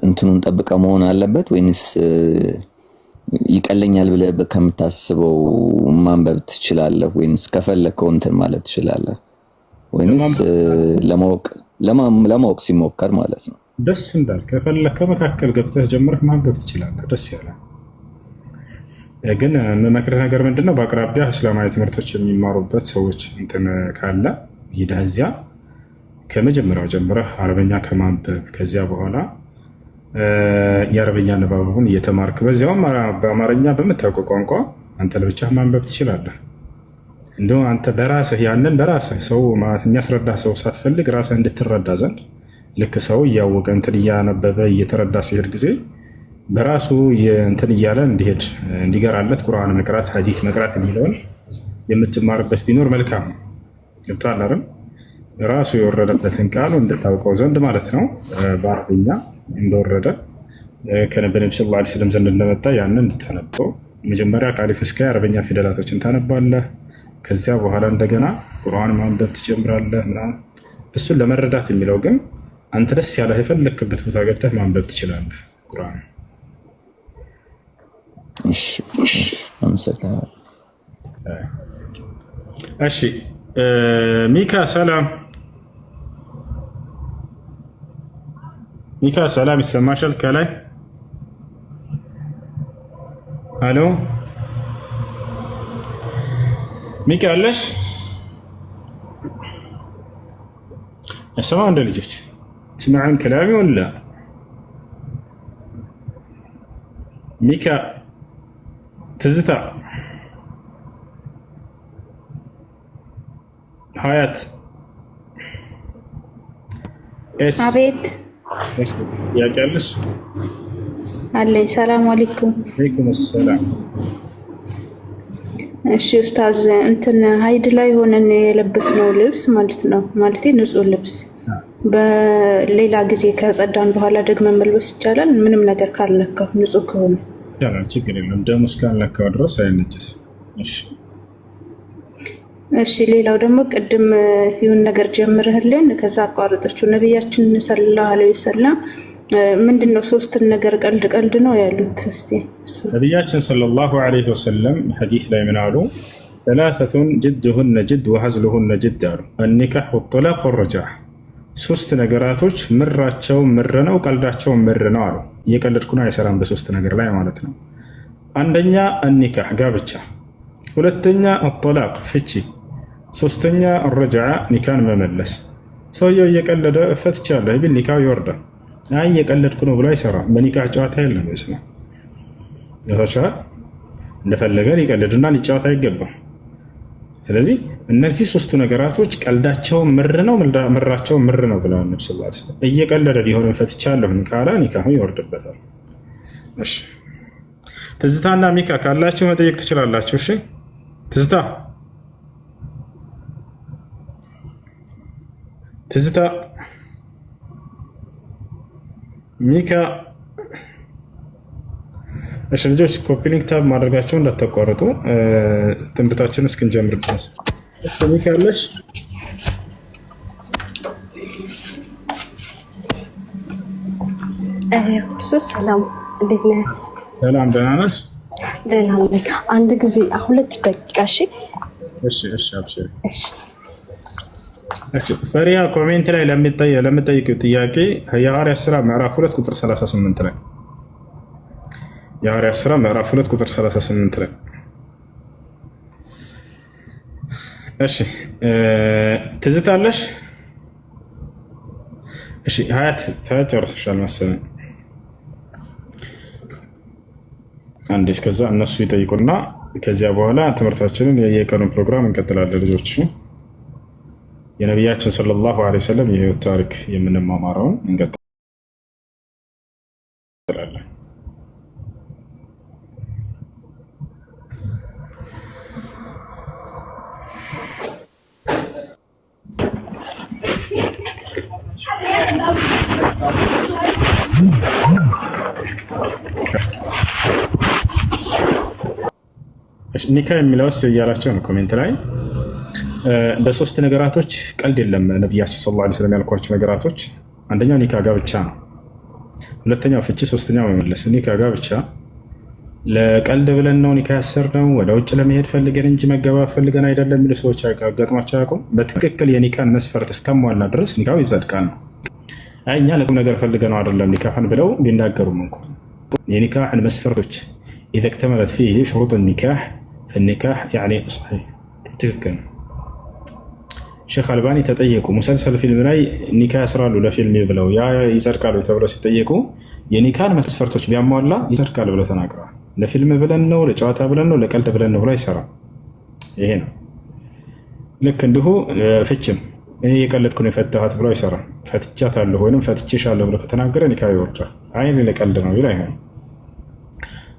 እንትኑን ጠብቀ መሆን አለበት ወይንስ ይቀለኛል ብለህ ከምታስበው ማንበብ ትችላለህ ወይንስ ከፈለከው እንትን ማለት ትችላለህ ወይንስ ለማወቅ ሲሞከር ማለት ነው? ደስ እንዳልክ ከፈለከ መካከል ገብተህ ጀምረህ ማንበብ ትችላለህ። ደስ ያለ ግን የምመክርህ ነገር ምንድነው፣ በአቅራቢያ እስላማዊ ትምህርቶች የሚማሩበት ሰዎች እንትን ካለ ሂደህ እዚያ ከመጀመሪያው ጀምረህ አረበኛ ከማንበብ ከዚያ በኋላ የአረበኛ ንባቡን እየተማርክ በዚያውም በአማርኛ በምታውቀው ቋንቋ አንተ ለብቻህ ማንበብ ትችላለህ። እንደው አንተ በራስህ ያንን በራስህ ሰው የሚያስረዳ ሰው ሳትፈልግ ራስህ እንድትረዳ ዘንድ ልክ ሰው እያወቀ እንትን እያነበበ እየተረዳ ሲሄድ ጊዜ በራሱ እንትን እያለ እንዲሄድ እንዲገራለት ቁርአን መቅራት ሐዲስ መቅራት የሚለውን የምትማርበት ቢኖር መልካም ነው። ገብቶሃል አይደል? ራሱ የወረደበትን ቃሉ እንድታውቀው ዘንድ ማለት ነው። በአረብኛ እንደወረደ ከነብዩ ሰለላሁ ዐለይሂ ወሰለም ዘንድ እንደመጣ ያንን እንድታነበው መጀመሪያ ከአሊፍ እስከ አረበኛ ፊደላቶችን ታነባለህ። ከዚያ በኋላ እንደገና ቁርአን ማንበብ ትጀምራለህ ምናምን። እሱን ለመረዳት የሚለው ግን አንተ ደስ ያለህ የፈለክበት ቦታ ገብተህ ማንበብ ትችላለህ ቁርአን። እሺ ሚካ ሰላም፣ ሚካ ሰላም፣ ይሰማሻል ከላይ? አሎ ሚካ አለሽ? اسمعوا عند الجيش تسمعون كلامي ولا لا؟ ميكا تزتا حياة ايش عبيد ايش يا جالس علي السلام عليكم. عليكم السلام. እሺ ኡስታዝ እንትን ሀይድ ላይ ሆነን የለበስነው ልብስ ማለት ነው ማለት ንጹህ ልብስ በሌላ ጊዜ ከጸዳን በኋላ ደግመን መልበስ ይቻላል? ምንም ነገር ካልነካው ንጹህ ከሆነ ይቻላል፣ ችግር የለም። ደም እስካልነካው ድረስ አይነጀስም። እሺ እሺ። ሌላው ደግሞ ቅድም ይሁን ነገር ጀምረህልን ከዛ አቋርጠችው ነብያችን ሰለላሁ ዐለይሂ ወሰለም ምንድነው ሶስትን ነገር ቀልድ ቀልድ ነው ያሉት? እስቲ ነብያችን ሰለላሁ ዐለይሂ ወሰለም ሐዲስ ላይ ምን አሉ? ثلاثة جدهن جد وهزلهن جد አሉ። النكاح والطلاق والرجعة። ሶስት ነገራቶች ምራቸው ምር ነው፣ ቀልዳቸው ምር ነው አሉ። እየቀለድኩ ነው አይሰራም በሶስት ነገር ላይ ማለት ነው። አንደኛ النكاح ጋብቻ፣ ሁለተኛ الطلاق ፍቺ፣ ሶስተኛ الرجعة ኒካን መመለስ። ሰውየው እየቀለደ ፈትቻለሁ ቢል ኒካው ይወርዳል። አይ እየቀለድኩ ነው ብሎ አይሰራም። በኒካህ ጨዋታ የለም። ነው ያታቻ እንደፈለገ ሊቀልድና ሊጫወት አይገባም። ስለዚህ እነዚህ ሶስቱ ነገራቶች ቀልዳቸው ምር ነው፣ ምራቸው ምር ነው ብለዋል ነብዩ ሰለላሁ ዐለይሂ ወሰለም። እየቀለደ ቢሆን ፈትቻለሁ ካለ ኒካሁ ይወርድበታል። እሺ ትዝታና ሚካ ካላችሁ መጠየቅ ትችላላችሁ። እሺ ትዝታ ትዝታ ሚካ። እሺ ልጆች ኮፒ ሊንክ ታብ ማድረጋቸውን እንዳታቋርጡ ትምህርታችንን እስክንጀምር ድረስ። እሺ ሚካ አለሽ? ሰላም፣ እንዴት ነህ? ሰላም፣ ደህና ነሽ? ደህና ነኝ። አንድ ጊዜ 2 ደቂቃ። እሺ እሺ እሺ፣ አብሽሪ። እሺ ፈሪያ ኮሜንት ላይ ለምጠይቂው ጥያቄ የሐዋርያት ሥራ ምዕራፍ 2 ቁጥር 38 ላይ የሐዋርያት ሥራ ምዕራፍ 2 ቁጥር 38 ላይ እሺ ትዝታለሽ? እሺ ሀያት ተጨርሰሻል መሰለኝ። አንዴ እስከዛ እነሱ ይጠይቁና ከዚያ በኋላ ትምህርታችንን የየቀኑ ፕሮግራም እንቀጥላለን ልጆች። የነቢያችን ሰለላሁ ዐለይሂ ወሰለም የህይወት ታሪክ የምንማማረውን እንቀጥላለን። ኒካ የሚለውስ እያላቸው ነው ኮሜንት ላይ። በሶስት ነገራቶች ቀልድ የለም ነቢያችን ሰለላሁ ዐለይሂ ወሰለም ያልኳቸው ነገራቶች፣ አንደኛው ኒካ ጋብቻ ነው፣ ሁለተኛው ፍቺ፣ ሶስተኛው መመለስ። ኒካ ጋብቻ ለቀልድ ብለን ነው ኒካ ያሰርነው፣ ወደ ውጭ ለመሄድ ፈልገን እንጂ መገባብ ፈልገን አይደለም የሚሉ ሰዎች አጋጥሟቸው አያውቁም። በትክክል የኒካን መስፈርት እስከሟላ ድረስ ኒካው ይጸድቃል ነው። አይ እኛ ለቁም ነገር ፈልገነው አይደለም ኒካህን ብለው ቢናገሩም እንኳን የኒካህን መስፈርቶች ኢዘ እክተመለት ፊህ ሹሩጥ ኒካህ ፈኒካህ ያዕኒ ሶሒህ ትክክል ነው። ሼክ አልባኒ ተጠየቁ ሙሰልሰል ፊልም ላይ ኒካ ያስራሉ ለፊልም ብለው ያ ይጸድቃሉ ተብለው ሲጠየቁ የኒካን መስፈርቶች ቢያሟላ ይጸድቃል ብለው ተናግረዋል። ለፊልም ብለን ነው፣ ለጨዋታ ብለን ነው፣ ለቀልድ ብለን ነው ብሎ አይሰራም። ይሄ ነው። ልክ እንዲሁ ፍችም እኔ የቀለድኩ ነው የፈታኋት ብሎ አይሰራም። ፈትቻታለሁ ወይም ፈትቼሻለሁ ብሎ ከተናገረ ኒካ ይወርዳል። አይ ለቀልድ ነው ቢል አይሆንም።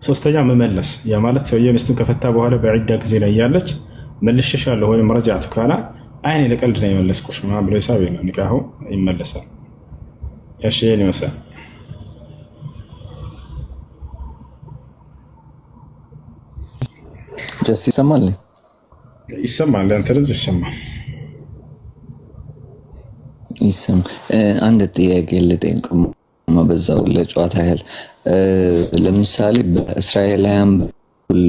ሶስተኛ መመለስ፣ ያ ማለት ሰውዬ ሚስቱን ከፈታ በኋላ በዒዳ ጊዜ ላይ ያለች መልሼሻለሁ ወይም ረጃዕቱ ካላ አይኔ ለቀልድ ነው የመለስኩሽ ብሎ ሂሳብ የለም፣ ኒካሁ ይመለሳል። እሺ ይሄን ይመስላል። ጀስት ይሰማል? ይሰማል። አንተ ድምፅ ይሰማል። አንድ ጥያቄ ልጠይቅ በዛው ለጨዋታ ያህል ለምሳሌ በእስራኤላውያን በኩል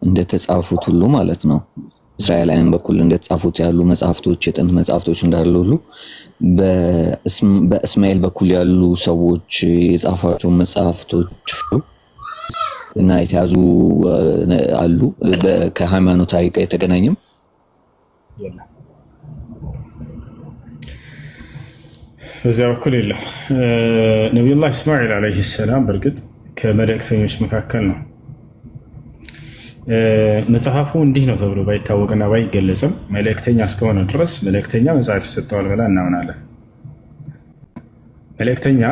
እንደተጻፉት ሁሉ ማለት ነው እስራኤላውያን በኩል እንደተጻፉት ያሉ መጽሐፍቶች የጥንት መጽሐፍቶች እንዳሉ ሁሉ በእስማኤል በኩል ያሉ ሰዎች የጻፏቸው መጽሐፍቶች እና የተያዙ አሉ ከሃይማኖታዊ ጋር የተገናኘም በዚያ በኩል የለም። ነቢዩላህ እስማኤል ዓለይሂ ሰላም በእርግጥ ከመልእክተኞች መካከል ነው። መጽሐፉ እንዲህ ነው ተብሎ ባይታወቅና ባይገለጽም መልእክተኛ እስከሆነ ድረስ መልእክተኛ መጽሐፍ ይሰጠዋል ብላ እናምናለን። መልእክተኛ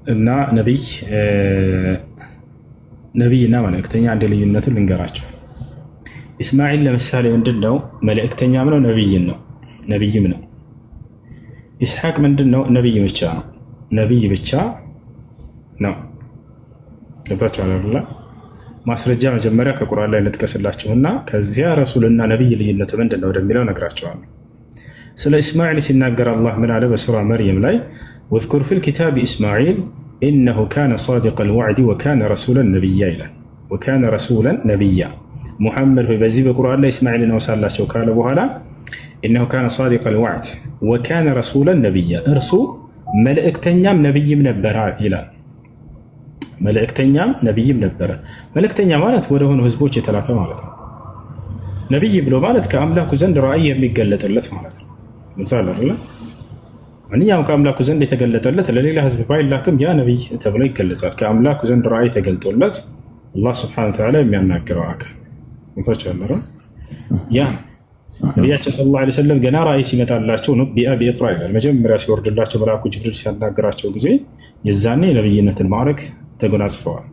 እና ነቢይና መልእክተኛ አንድ ልዩነቱን ልንገራችሁ። ኢስማኤል ለምሳሌ ምንድን ነው? መልእክተኛም ነው ነቢይም ነው። ኢስሐቅ ምንድን ነው? ነቢይ ብቻ ነው። ነቢይ ብቻ ነው። ገብታችኋል አይደል? ማስረጃ መጀመሪያ ከቁርአን ላይ ልጥቀስላችሁና ከዚያ ረሱልና ነቢይ ልዩነቱ ምንድን ነው ወደሚለው ነግራችኋለሁ። ስለ ኢስማኤል ሲናገር አላህ ምን አለ? በሱራ መርየም ላይ ወዝኩር ፊል ኪታቢ ኢስማኤል ኢነሁ ካነ ሳዲቀል ወዕዲ ወካነ ረሱለን ነቢያ ይላል። ወካነ ረሱለን ነቢያ ሙሐመድ ሆይ በዚህ በቁርአን ላይ ኢስማኤልን አውሳላቸው ካለ በኋላ ኢነሁ ካነ ሳዲቀል ወዕድ ወካነ ረሱለን ነቢያ እርሱ መልእክተኛም ነቢይም ነበረ ይላል። መልእክተኛም ነቢይም ነበረ። መልእክተኛ ማለት ወደ ሆኑ ህዝቦች የተላከ ማለት ነው። ነቢይ ብሎ ማለት ከአምላኩ ዘንድ ራእይ የሚገለጥለት ማለት ነው። ምንታል አይደለ? ማንኛውም ከአምላኩ ዘንድ የተገለጠለት ለሌላ ህዝብ ባይላክም ያ ነቢይ ተብሎ ይገለጻል። ከአምላኩ ዘንድ ራእይ ተገልጦለት አላህ ሱብሓነሁ ወተዓላ የሚያናግረው አካል ምንታል አይደለ? ያ ነቢያችን ሰለላሁ ዐለይሂ ወሰለም ገና ራእይ ሲመጣላቸው ነው ቢኢቅራ ይላል። መጀመሪያ ሲወርድላቸው መልአኩ ጅብሪል ሲያናግራቸው ጊዜ የዛኔ የነቢይነትን ማዕረግ ተጎናጽፈዋል።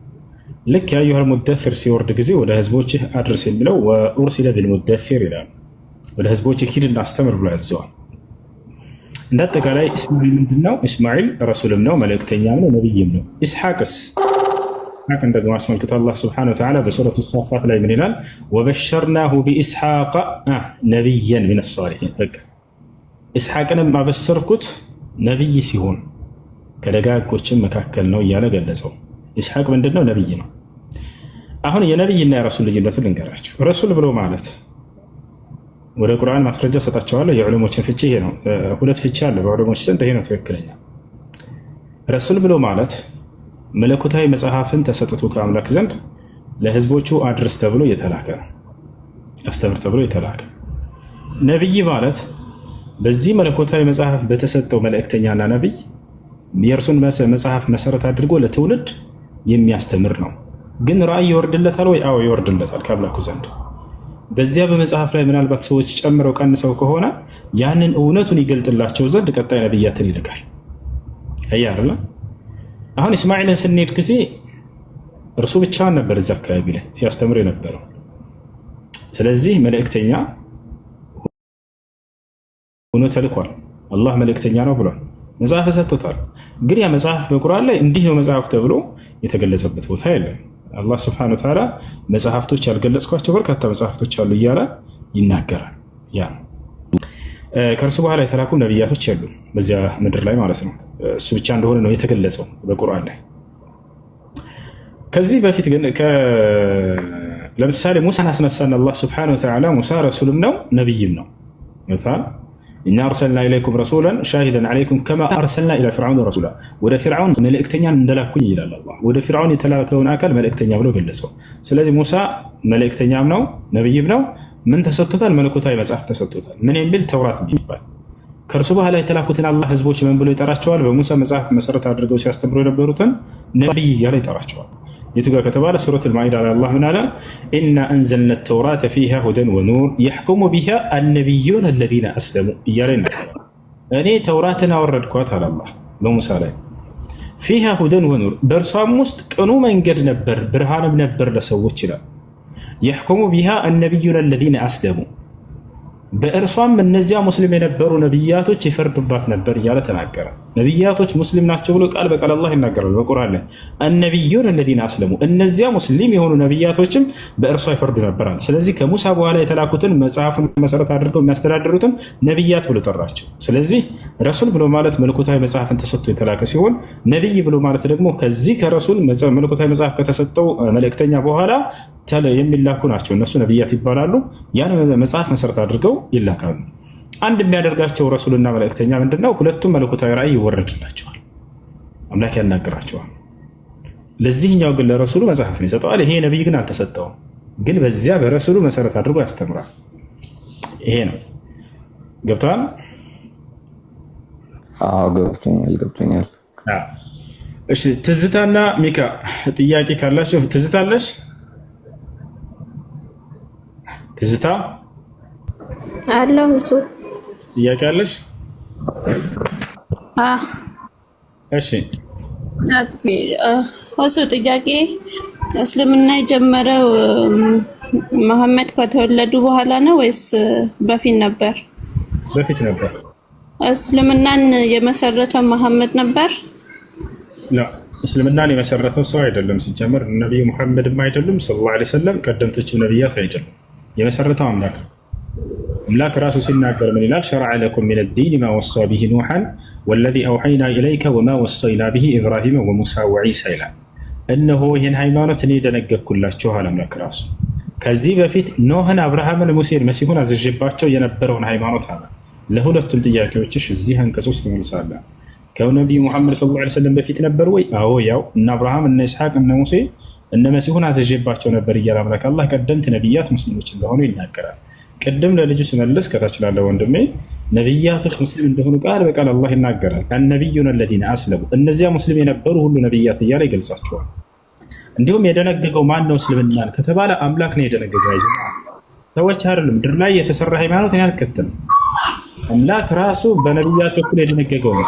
ልክ ያ አዩሀል ሙደፊር ሲወርድ ጊዜ ወደ ህዝቦችህ አድርስ የሚለው ወኡርሲለ ቢልሙደፊር ይላል። ወደ ህዝቦችህ ሂድና አስተምር ብሎ ያዘዋል። እንዳጠቃላይ እስማኤል ምንድነው? እስማኤል ረሱልም ነው መልእክተኛም ነው ነቢይም ነው። ኢስሐቅስ ኢስሐቅን ደግሞ አስመልክቶ አላህ ሱብሓነሁ ወተዓላ በሱረቱ ሷፋት ላይ ምን ይላል? ወበሸርናሁ ቢኢስሐቅ ነቢየን ሚነ ሳሊሒን። ኢስሐቅንም አበሰርኩት ነቢይ ሲሆን ከደጋጎችም መካከል ነው እያለ ገለጸው። ኢስሐቅ ምንድነው? ነቢይ ነው። አሁን የነቢይና የረሱል ልዩነቱን ልንገራችሁ። ረሱል ብሎ ማለት ወደ ቁርአን ማስረጃ ሰጣቸዋለሁ። የዑለሞችን ፍቺ ይሄ ነው። ሁለት ፍቺ አለ በዑለሞች ዘንድ፣ ይሄ ነው ትክክለኛ። ረሱል ብሎ ማለት መለኮታዊ መጽሐፍን ተሰጥቶ ከአምላክ ዘንድ ለህዝቦቹ አድርስ ተብሎ የተላከ ነው፣ አስተምር ተብሎ የተላከ። ነቢይ ማለት በዚህ መለኮታዊ መጽሐፍ በተሰጠው መልእክተኛና ነቢይ የእርሱን መጽሐፍ መሰረት አድርጎ ለትውልድ የሚያስተምር ነው። ግን ራእይ ይወርድለታል ወይ? አዎ ይወርድለታል ከአምላኩ ዘንድ። በዚያ በመጽሐፍ ላይ ምናልባት ሰዎች ጨምረው ቀንሰው ከሆነ ያንን እውነቱን ይገልጥላቸው ዘንድ ቀጣይ ነቢያትን ይልካል። አይደለ? አሁን እስማኤልን ስንሄድ ጊዜ እርሱ ብቻውን ነበር እዛ አካባቢ ላይ ሲያስተምር የነበረው። ስለዚህ መልእክተኛ ሆኖ ተልኳል። አላህ መልእክተኛ ነው ብሏል። መጽሐፍ ሰጥቶታል። ግን ያ መጽሐፍ በቁርአን ላይ እንዲህ ነው መጽሐፍ ተብሎ የተገለጸበት ቦታ የለም። አላህ ሱብሓነሁ ወተዓላ መጽሐፍቶች ያልገለጽኳቸው በርካታ መጽሐፍቶች አሉ እያለ ይናገራል። ያ ከእርሱ በኋላ የተላኩ ነቢያቶች ያሉ በዚያ ምድር ላይ ማለት ነው። እሱ ብቻ እንደሆነ ነው የተገለጸው በቁርአን ላይ። ከዚህ በፊት ግን ለምሳሌ ሙሳን አስነሳን አላህ ሱብሓነሁ ወተዓላ። ሙሳ ረሱልም ነው ነቢይም ነው። ኢና አርሰልና ኢለይኩም ረሱላን ሻሂደን ዐለይኩም ከማ አርሰልና ኢላ ፊርዓውን ረሱላ። ወደ ፊርዓውን መልእክተኛን እንደላኩኝ ይላል አላህ። ወደ ፊርዓውን የተላከውን አካል መልእክተኛ ብሎ ገለጸው። ስለዚህ ሙሳ መልእክተኛም ነው ነቢይም ነው። ምን ተሰጥቶታል? መለኮታዊ መጽሐፍ ተሰጥቶታል። ምን የሚል? ተውራት የሚባል። ከእርሱ በኋላ የተላኩትን አላህ ህዝቦች ምን ብሎ ይጠራቸዋል? በሙሳ መጽሐፍ መሰረት አድርገው ሲያስተምሩ የነበሩትን ነቢይ እያለ ይጠራቸዋል። የቱ ጋር ከተባለ ሱረቱል ማኢዳ ላይ አላህ ምን አለ? ኢና አንዘልና ተውራተ ፊሃ ሁደን ወኑር የሕኩሙ ቢሃ አነቢዩነ አለዚነ አስለሙ እያለ ይናገራል። እኔ ተውራትን አወረድኳት አለ አላህ በሙሳ ላይ። ፊሃ ሁደን ወኑር በእርሷም ውስጥ ቅኑ መንገድ ነበር ብርሃንም ነበር ለሰዎች ይላል። የሕኩሙ ቢሃ አነቢዩነ አለዚነ አስለሙ በእርሷም እነዚያ ሙስሊም የነበሩ ነብያቶች ይፈርዱባት ነበር እያለ ተናገረ። ነብያቶች ሙስሊም ናቸው ብሎ ቃል በቃል አላህ ይናገራል በቁርአን ላይ አነቢዩን الذين اسلموا እነዚያ ሙስሊም የሆኑ ነብያቶችም በእርሷ ይፈርዱ ነበራል። ስለዚህ ከሙሳ በኋላ የተላኩትን መጽሐፍን መሰረት አድርገው የሚያስተዳድሩትን ነብያት ብሎ ጠራቸው። ስለዚህ ረሱል ብሎ ማለት መለኮታዊ መጽሐፍን ተሰጥቶ የተላከ ሲሆን ነብይ ብሎ ማለት ደግሞ ከዚህ ከረሱል መለኮታዊ መጽሐፍ ከተሰጠው መልእክተኛ በኋላ የሚላኩ ናቸው። እነሱ ነብያት ይባላሉ። ያን መጽሐፍ መሰረት አድርገው ይላካሉ። አንድ የሚያደርጋቸው ረሱልና መልእክተኛ ምንድነው? ሁለቱም መለኮታዊ ራእይ ይወረድላቸዋል፣ አምላክ ያናግራቸዋል። ለዚህኛው ግን ለረሱሉ መጽሐፍን ይሰጠዋል። ይሄ ነብይ ግን አልተሰጠውም፣ ግን በዚያ በረሱሉ መሰረት አድርጎ ያስተምራል። ይሄ ነው። ገብቷል? አዎ ገብቶኛል። እሺ ትዝታና ሚካ ጥያቄ ካላችሁ ትዝታለሽ? ትዝታ አለሁ። እሱ ጥያቄ አለሽ? እሺ እሱ ጥያቄ እስልምና የጀመረው መሐመድ ከተወለዱ በኋላ ነው ወይስ በፊት ነበር? በፊት ነበር። እስልምናን የመሰረተው መሐመድ ነበር? እስልምናን የመሰረተው ሰው አይደለም። ሲጀመር ነብዩ መሐመድም አይደሉም ሰለላሁ ዐለይሂ ወሰለም፣ ቀደምቶቹ ነብያት አይደሉም። የመሰረተው አምላክ አምላክ ራሱ ሲናገር ምን ይላል? ሸረዐ ለኩም ሚነ ዲን ማ ወሳ ቢሂ ኑሐን ወለዚ አውሐይና ኢለይከ ወማ ወሰይና ቢሂ ኢብራሂመ ወሙሳ ወዒሳ ይላል። እነሆ ይህን ሃይማኖት እኔ ደነገግኩላችሁ አለ አምላክ ራሱ። ከዚህ በፊት ኖህን፣ አብርሃምን፣ ሙሴን፣ መሲሁን አዘዤባቸው የነበረውን ሃይማኖት አለ። ለሁለቱም ጥያቄዎችሽ እዚህ አንቀጽ ውስጥ መልሳለሁ። ከነቢዩ ሙሐመድ ሰለላሁ ዐለይሂ ወሰለም በፊት ነበር ወይ? አዎ፣ ያው እነ አብርሃም፣ እነ ኢስሐቅ፣ እነ ሙሴ፣ እነ መሲሁን አዘዤባቸው ነበር እያለ አምላክ አላህ ቀደምት ነቢያት ሙስሊሞች እንደሆኑ ይናገራል። ቅድም ለልጁ ስመልስ ከታች ላለ ወንድሜ ነቢያቶች ሙስሊም እንደሆኑ ቃል በቃል አላህ ይናገራል። አነቢዩን الذين اسلموا እነዚያ ሙስሊም የነበሩ ሁሉ ነቢያት እያለ ይገልጻቸዋል። እንዲሁም የደነገገው ማን ነው እስልምናን ከተባለ አምላክ ነው የደነገገው። ሰዎች አይደሉም። ምድር ላይ የተሰራ ሃይማኖት ያልከተለም አምላክ ራሱ በነቢያት በኩል የደነገገው ነው።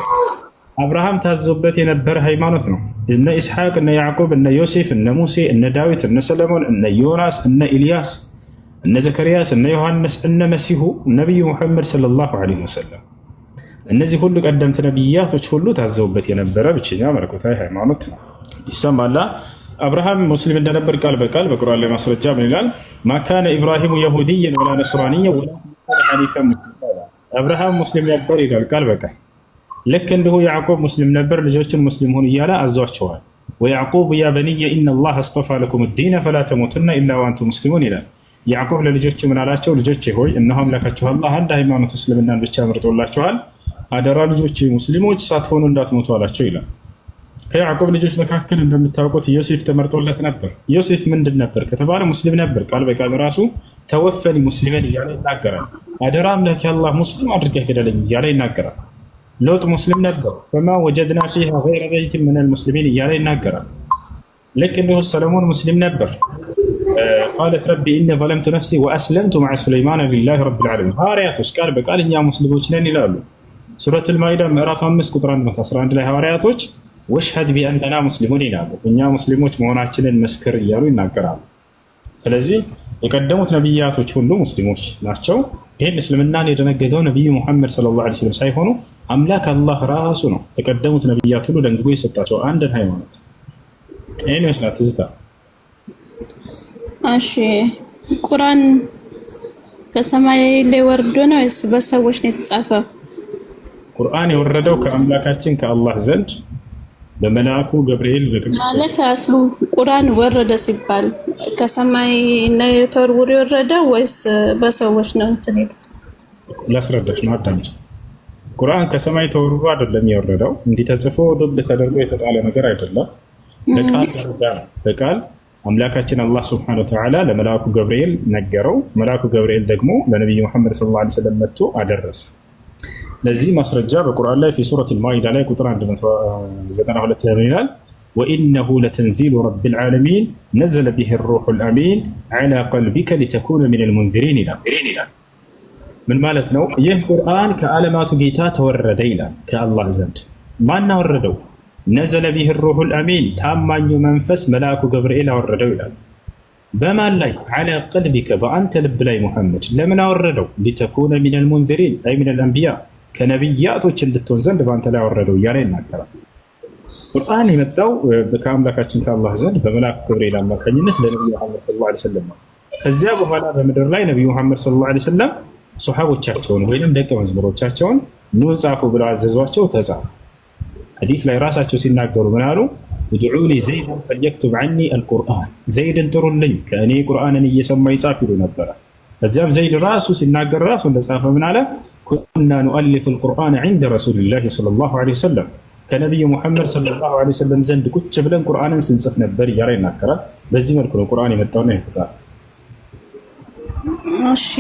አብርሃም ታዞበት የነበረ ሃይማኖት ነው። እነ ኢስሐቅ፣ እነ ያዕቆብ፣ እነ ዮሴፍ፣ እነ ሙሴ፣ እነ ዳዊት፣ እነ ሰለሞን፣ እነ ዮናስ፣ እነ ኢልያስ፣ እነ ዘከርያስ፣ እነ ዮሐንስ፣ እነ መሲሁ፣ ነቢዩ ሙሐመድ ሰለላሁ ዐለይሂ ወሰለም እነዚህ ሁሉ ቀደምት ነቢያቶች ሁሉ ታዘውበት የነበረ ብቸኛ መለኮታዊ ሃይማኖት ነው። ይሰማላ። አብርሃም ሙስሊም እንደነበር ቃል በቃል በቁርአን ላይ ማስረጃ ምን ይላል? ማካነ ኢብራሂሙ የሁድየን ወላ ነስራንየን ወላ ሐኒፈን ሙስሊማ። አብርሃም ሙስሊም ነበር ይላል ቃል በቃል። ልክ እንዲሁ ያዕቆብ ሙስሊም ነበር፣ ልጆችን ሙስሊም ሁኑ እያለ አዟቸዋል። ወያዕቁብ ያ በንየ ኢነላህ አስጠፋ ለኩም ዲነ ፈላ ተሙቱና ኢላ ወአንቱም ሙስሊሙን ይላል። ያዕቆብ ለልጆቹ ምን አላቸው? ልጆቼ ሆይ እነሆ አምላካችሁ አላህ አንድ ሃይማኖት እስልምናን ብቻ መርጦላችኋል፣ አደራ ልጆቼ ሙስሊሞች ሳትሆኑ እንዳትሞቱ አላቸው ይላል። ከያዕቆብ ልጆች መካከል እንደምታውቁት ዮሴፍ ተመርጦለት ነበር። ዮሴፍ ምንድን ነበር ከተባለ ሙስሊም ነበር። ቃል በቃል ራሱ ተወፈኒ ሙስሊመን እያለ ይናገራል። አደራ አምላክ አላህ ሙስሊም አድርገህ ግደለኝ እያለ ይናገራል። ሎጥ ሙስሊም ነበር። ፈማ ወጀድና ፊሃ ገይረ በይቲን ሚነል ሙስሊሚን እያለ ይናገራል። ልክ እንዲሁ ሰለሞን ሙስሊም ነበር። ቃለት ረቢ ኢኒ ዘለምቱ ነፍሲ ወአስለምቱ መዐ ሱለይማን ሊላሂ ረቢል ዓለሚን። ሐዋርያቶች ቃል በቃል እኛ ሙስሊሞች ነን ይላሉ። ሱረቱል ማኢዳ ምዕራፍ 5 ቁጥር 111 ላይ ሐዋርያቶች ወሽሀድ ቢአንና ሙስሊሙን ይላሉ። እኛ ሙስሊሞች መሆናችንን መስክር እያሉ ይናገራሉ። ስለዚህ የቀደሙት ነቢያቶች ሁሉ ሙስሊሞች ናቸው። ይህን እስልምናን የደነገገው ነቢዩ ሙሐመድ ሰለላሁ ዐለይሂ ወሰለም ሳይሆኑ አምላክ አላህ ራሱ ነው የቀደሙት ነቢያት ሁሉ ደንግጎ የሰጣቸው አንድን ሃይማኖት። ይህን ይመስላል ትዝታ። እሺ ቁርአን ከሰማይ ላይ ወርዶ ነው ወይስ በሰዎች ነው የተጻፈው? ቁርአን የወረደው ከአምላካችን ከአላህ ዘንድ በመልአኩ ገብርኤል በቅዱስ ማለት አስሉ ቁርአን ወረደ ሲባል ከሰማይ ነው ተወርውሮ የወረደው ወይስ በሰዎች ነው? እንትን ላስረዳሽ ነው፣ አዳምጪ። ቁርአን ከሰማይ ተወርውሮ አይደለም የወረደው። እንዲህ ተጽፎ ድብ ተደርጎ የተጣለ ነገር አይደለም። በቃል ደረጃ ነው። በቃል አምላካችን አላህ ሱብሓነሁ ወተዓላ ለመልአኩ ገብርኤል ነገረው። መልአኩ ገብርኤል ደግሞ ለነብዩ መሐመድ ሰለላሁ ዐለይሂ ወሰለም መጥቶ አደረሰ። ለዚህ ማስረጃ በቁርአን ላይ ሱረቱል ማኢዳ ላይ ቁጥር 192 ላይ ይላል ወኢነሁ ለተንዚሉ ረቢል ዓለሚን ነዘለ ቢሂ ሩሑል አሚን ዐላ ቀልቢከ ሊተኩነ ሚነል ሙንዚሪን ይላል። ምን ማለት ነው? ይህ ቁርአን ከዓለማቱ ጌታ ተወረደ ይላል ከአላህ ዘንድ። ማን በማን ላይ አላ ቀልቢከ በአንተ ልብ ላይ ሙሐመድ ለምን አወረደው? ሊተኩነ ሚነል ሙንዚሪን አይ ሚነል አንቢያ ከነቢያቶች እንድትሆን ዘንድ በአንተ ላይ አወረደው እያለ ይናገራል። ቁርአን የመጣው ከአምላካችን ከአላህ ዘንድ በመልአኩ ገብርኤል አማካኝነት ለነቢዩ መሐመድ ሰለላሁ ዐለይሂ ወሰለም ነው። ከዚያ በኋላ በምድር ላይ ነቢዩ መሐመድ ሰለላሁ ዐለይሂ ወሰለም ሶሐቦቻቸውን ወይም ደቀ መዝሙሮቻቸውን ኑ ጻፉ ብለው አዘዟቸው፣ ተጻፈ። ሐዲስ ላይ ራሳቸው ሲናገሩ ምን አሉ? ድዑኒ ዘይድን ፈልየክቱብ ዐኒ አልቁርአን፣ ዘይድን ጥሩልኝ ከእኔ ቁርአንን እየሰማ ይጻፍ ይሉ ነበረ። ከዚያም ዘይድ ራሱ ሲናገር ራሱ እንደጻፈ ምን አለ? ኩና ኑአሊፍ አልቁርአን ዐንደ ረሱሊላሂ ሰለላሁ ዐለይሂ ወሰለም፣ ከነቢዩ ሙሐመድ ሰለላሁ ዐለይሂ ወሰለም ዘንድ ቁጭ ብለን ቁርአንን ስንጽፍ ነበር እያለ ይናገራል። በዚህ መልኩ ነው ቁርአን የመጣውና የተጻፈ። እሺ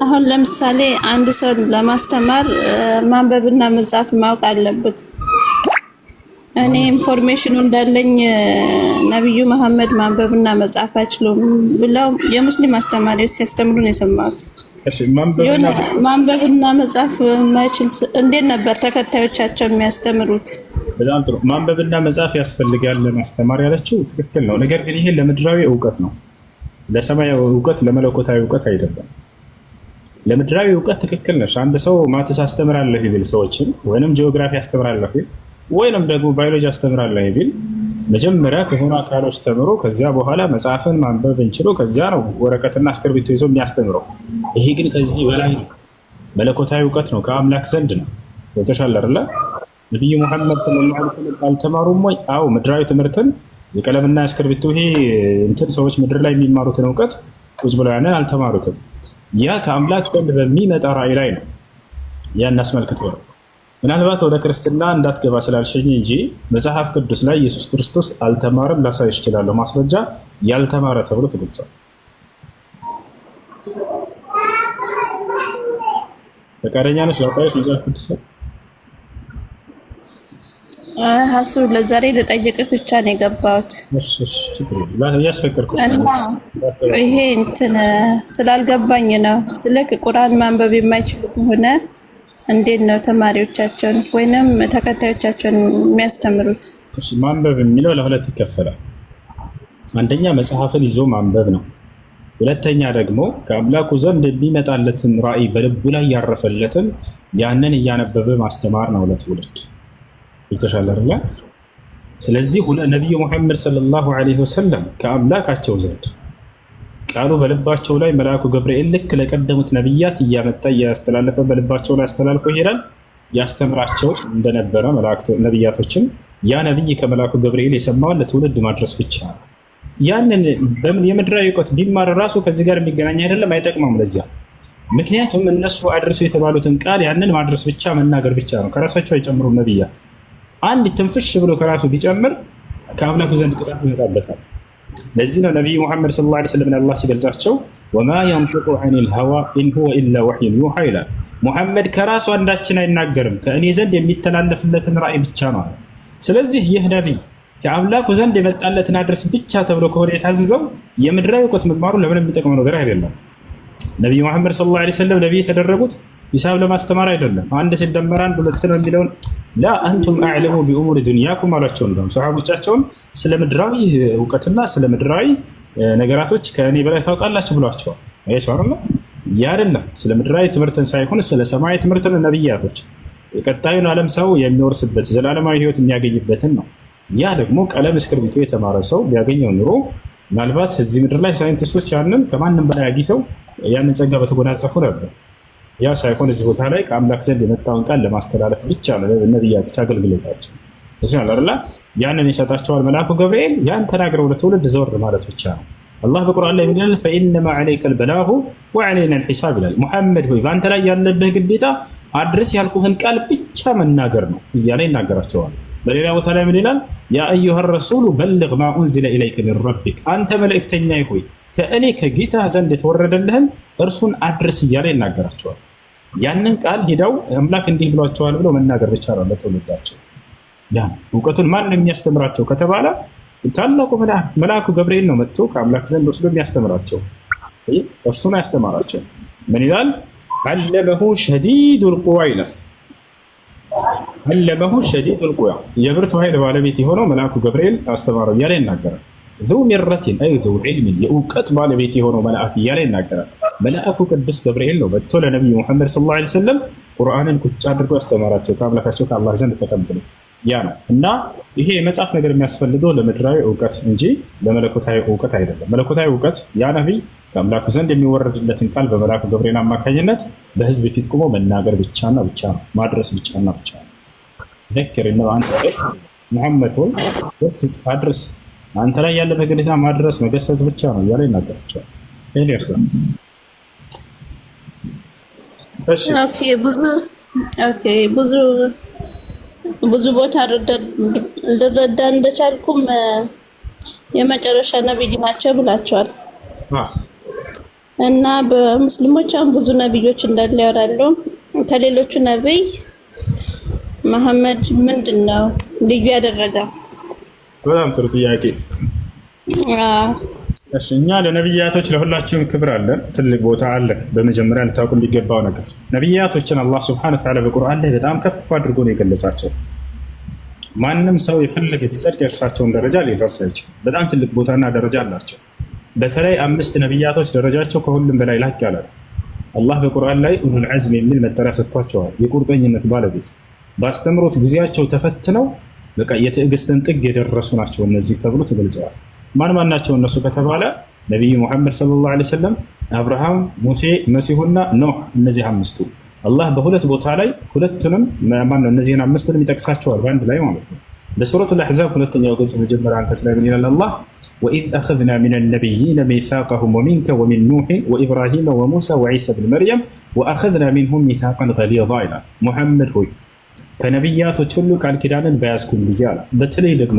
አሁን ለምሳሌ አንድ ሰው ለማስተማር ማንበብና መጻፍ ማወቅ አለበት። እኔ ኢንፎርሜሽኑ እንዳለኝ ነብዩ መሐመድ ማንበብና መጻፍ አይችሉም ብለው የሙስሊም አስተማሪዎች ሲያስተምሩ ነው የሰማሁት። ማንበብና መጻፍ ማይችል እንዴት ነበር ተከታዮቻቸው የሚያስተምሩት? በጣም ጥሩ። ማንበብና መጻፍ ያስፈልጋል ለማስተማር ያለችው ትክክል ነው። ነገር ግን ይሄ ለምድራዊ እውቀት ነው፣ ለሰማያዊ እውቀት ለመለኮታዊ እውቀት አይደለም። ለምድራዊ እውቀት ትክክል ነሽ። አንድ ሰው ማትስ አስተምራለሁ ይብል ሰዎችን ወይንም ጂኦግራፊ አስተምራለሁ ይብል ወይንም ደግሞ ባዮሎጂ አስተምራለሁ ይብል መጀመሪያ ከሆነ አካሎች ተምሮ ከዚያ በኋላ መጽሐፍን ማንበብ እንችሎ ከዚያ ነው ወረቀትና እስክርቢቶ ይዞ የሚያስተምረው። ይሄ ግን ከዚህ በላይ ነው፣ መለኮታዊ እውቀት ነው፣ ከአምላክ ዘንድ ነው። ወተሻለ አይደለ? ነብዩ መሐመድ ሰለላሁ ዐለይሂ ወሰለም አልተማሩም ወይ? አዎ፣ ምድራዊ ትምህርትን የቀለምና እስክርቢቶ ይሄ እንትን ሰዎች ምድር ላይ የሚማሩትን እውቀት ቁጭ ብለው ያንን አልተማሩትም። ያ ከአምላክ ዘንድ በሚመጣ ራእይ ላይ ነው። ያን አስመልክቶ ነው። ምናልባት ወደ ክርስትና እንዳትገባ ስላልሸኝ እንጂ መጽሐፍ ቅዱስ ላይ ኢየሱስ ክርስቶስ አልተማረም ላሳይሽ እችላለሁ። ማስረጃ ያልተማረ ተብሎ ተገልጿል። ፈቃደኛ ነሽ ላሳይሽ መጽሐፍ ቅዱስ ላይ? ሀሱ ለዛሬ ልጠይቅህ ብቻ ነው የገባሁት። ይሄ እንትን ስላልገባኝ ነው። ስልክ ቁርአን ማንበብ የማይችሉ ከሆነ እንዴት ነው ተማሪዎቻቸውን ወይንም ተከታዮቻቸውን የሚያስተምሩት? ማንበብ የሚለው ለሁለት ይከፈላል። አንደኛ መጽሐፍን ይዞ ማንበብ ነው። ሁለተኛ ደግሞ ከአምላኩ ዘንድ የሚመጣለትን ራእይ በልቡ ላይ ያረፈለትን ያንን እያነበበ ማስተማር ነው ለትውልድ። ይተሻለ አይደል? ስለዚህ ነብዩ መሐመድ ሰለላሁ ዐለይሂ ወሰለም ከአምላካቸው ዘንድ ቃሉ በልባቸው ላይ መልአኩ ገብርኤል ልክ ለቀደሙት ነብያት እያመጣ እያስተላለፈ በልባቸው ላይ አስተላልፎ ይሄዳል። ያስተምራቸው እንደነበረ ነብያቶችን ያ ነብይ ከመልአኩ ገብርኤል የሰማውን ለትውልድ ማድረስ ብቻ ነው። ያንን በምን የምድራዊ እውቀት ቢማር ራሱ ከዚህ ጋር የሚገናኝ አይደለም፣ አይጠቅመውም ለዚያ። ምክንያቱም እነሱ አድርሱ የተባሉትን ቃል ያንን ማድረስ ብቻ መናገር ብቻ ነው። ከራሳቸው አይጨምሩም ነብያት። አንድ ትንፍሽ ብሎ ከራሱ ቢጨምር ከአምላኩ ዘንድ ቅጣት ይመጣበታል። ለዚህ ነው ነብዩ መሐመድ ሰለላሁ ዐለይሂ ወሰለም አላህ ሲገልጻቸው ወማ የንጢቁ ዐኒል ሀዋ ኢን ሁወ ኢላ ወሕዩን ዩሓ ይላል። ሙሐመድ ከራሱ አንዳችን አይናገርም፣ ከእኔ ዘንድ የሚተላለፍለትን ራእይ ብቻ ነው። ስለዚህ ይህ ነቢይ ከአምላኩ ዘንድ የመጣለትን አድርስ ብቻ ተብሎ ከሆነ የታዘዘው የምድራዊ እውቀት መማሩ ለምን የሚጠቅመው ነገር አይደለም። ነብዩ መሐመድ ሰለላሁ ዐለይሂ ወሰለም ነብይ የተደረጉት ሂሳብ ለማስተማር አይደለም። አንድ ሲደመር አንድ ሁለት ነው የሚለውን ላ አንቱም አዕለሙ ቢኡሙሪ ዱንያኩም አሏቸው። እንደውም ሰሃቦቻቸውን ስለ ምድራዊ እውቀትና ስለ ምድራዊ ነገራቶች ከእኔ በላይ ታውቃላችሁ ብሏቸዋል። አይሻርና ያ አይደለም ስለ ምድራዊ ትምህርትን ሳይሆን ስለ ሰማያዊ ትምህርትን ነብያቶች የቀጣዩን ዓለም ሰው የሚወርስበት ዘላለማዊ ህይወት የሚያገኝበትን ነው። ያ ደግሞ ቀለም እስክርቢቶ የተማረ ሰው ቢያገኘው ኑሮ ምናልባት እዚህ ምድር ላይ ሳይንቲስቶች ያንን ከማንም በላይ አግኝተው ያንን ጸጋ በተጎናጸፉ ነበር። ያ ሳይሆን እዚህ ቦታ ላይ ከአምላክ ዘንድ የመጣውን ቃል ለማስተላለፍ ብቻ ነው ነብያቶች አገልግሎታቸው። እዚህ አላላ ያንን ይሰጣቸዋል መልአኩ ገብርኤል። ያን ተናግረው ለትውልድ ዘወር ማለት ብቻ ነው። አላህ በቁርአን ላይ ይላል ፈኢነማ ዐለይከል በላጉ ወዐለይናል ሒሳብ ይላል። ሙሐመድ ሆይ በአንተ ላይ ያለብህ ግዴታ አድርስ ያልኩህን ቃል ብቻ መናገር ነው እያለ ይናገራቸዋል። በሌላ ቦታ ላይ ምን ይላል? ያ አዩሃ ረሱሉ በልግ ማ ኡንዚለ ኢለይከ ሚን ረቢክ፣ አንተ መልእክተኛ ሆይ ከእኔ ከጌታ ዘንድ የተወረደልህን እርሱን አድርስ እያለ ይናገራቸዋል። ያንን ቃል ሄደው አምላክ እንዲህ ብሏቸዋል ብለው መናገር ብቻ ነው ለትውልዳቸው። ያ እውቀቱን ማን የሚያስተምራቸው ከተባለ ታላቁ መልአኩ ገብርኤል ነው መጥቶ ከአምላክ ዘንድ ወስዶ የሚያስተምራቸው። እርሱ ነው ያስተማራቸው። ምን ይላል? አለመሁ ሸዲዱል ቁዋ ይላል። አለመሁ ሸዲዱል ቁዋ፣ የብርቱ ኃይል ባለቤት የሆነው መልአኩ ገብርኤል አስተማረው እያለ ይናገራል። ذو مرة أي ذو علم يؤقت بالبيت هون ملائكة يالي ناقرا ملائكة قدس جبريل لو بتولى نبي محمد صلى الله عليه وسلم قرآن كنت أدركوا استماراتቸው ከአምላካቸው ከአላህ ዘንድ ተቀብሉ ያ ነው እና ይሄ መጽሐፍ ነገር የሚያስፈልገው ለምድራዊ ዕውቀት እንጂ ለመለኮታዊ ዕውቀት አይደለም። መለኮታዊ ዕውቀት ያ ነብይ ከአምላኩ ዘንድ የሚወረድለትን ቃል በመልአኩ ገብርኤል አማካኝነት በህዝብ ፊት ቆሞ መናገር ብቻና ብቻ ነው፣ ማድረስ ብቻና ብቻ ነው። ذكر انه አንተ ሙሐመድ ሆይ ገስጽ አድርስ፣ አንተ ላይ ያለ በግዴታ ማድረስ መገሰጽ ብቻ ነው እያለ ይናገራቸዋል። ኤልያስ ብዙ ቦታ ልረዳ እንደቻልኩም የመጨረሻ ነብይ ናቸው ብላቸዋል። እና በሙስሊሞች ብዙ ነብዮች እንዳለ ያወራሉ። ከሌሎቹ ነብይ መሐመድ ምንድነው ልዩ ያደረገው? በጣም ጥሩ ጥያቄ። እሺ እኛ ለነብያቶች ለሁላችንም ክብር አለን፣ ትልቅ ቦታ አለን። በመጀመሪያ ልታውቁ የሚገባው ነገር ነብያቶችን አላህ Subhanahu Wa Ta'ala በቁርአን ላይ በጣም ከፍ አድርጎ ነው የገለጻቸው። ማንም ሰው የፈለገ ቢጸድቅ የእርሳቸውን ደረጃ ሊደርስ አይችልም። በጣም ትልቅ ቦታና ደረጃ አላቸው። በተለይ 5 ነብያቶች ደረጃቸው ከሁሉም በላይ ላቅ ያለ ነው። አላህ በቁርአን ላይ ኡሉል ዐዝም የሚል መጠሪያ ሰጥቷቸዋል። የቁርጠኝነት ባለቤት ባስተምሮት ጊዜያቸው ተፈትነው በቃ የትዕግስትን ጥግ የደረሱ ናቸው እነዚህ ተብሎ ተገልጸዋል። ማን ናቸው እነሱ ከተባለ ነብዩ መሐመድ ሰለላሁ ዐለይሂ ወሰለም፣ አብርሃም፣ ሙሴ፣ መሲሁና ኖህ። እነዚህ 5ቱ አላህ በሁለት ቦታ ላይ ሁለቱንም እነዚህን 5ቱንም ይጠቅሳቸዋል በአንድ ላይ ማለት ነው። በሱረቱል አሕዛብ ሁለተኛው ገጽ መጀመሪያ አንቀጽ ላይ ምን ይላል አላህ? وإذ أخذنا من النبيين ميثاقهم ومنك ومن نوح وإبراهيم وموسى وعيسى بن مريم وأخذنا منهم ميثاقا غليظا محمد هوي ከነብያቶች ሁሉ ቃል ኪዳንን በያዝኩኝ ጊዜ አለ። በተለይ ደግሞ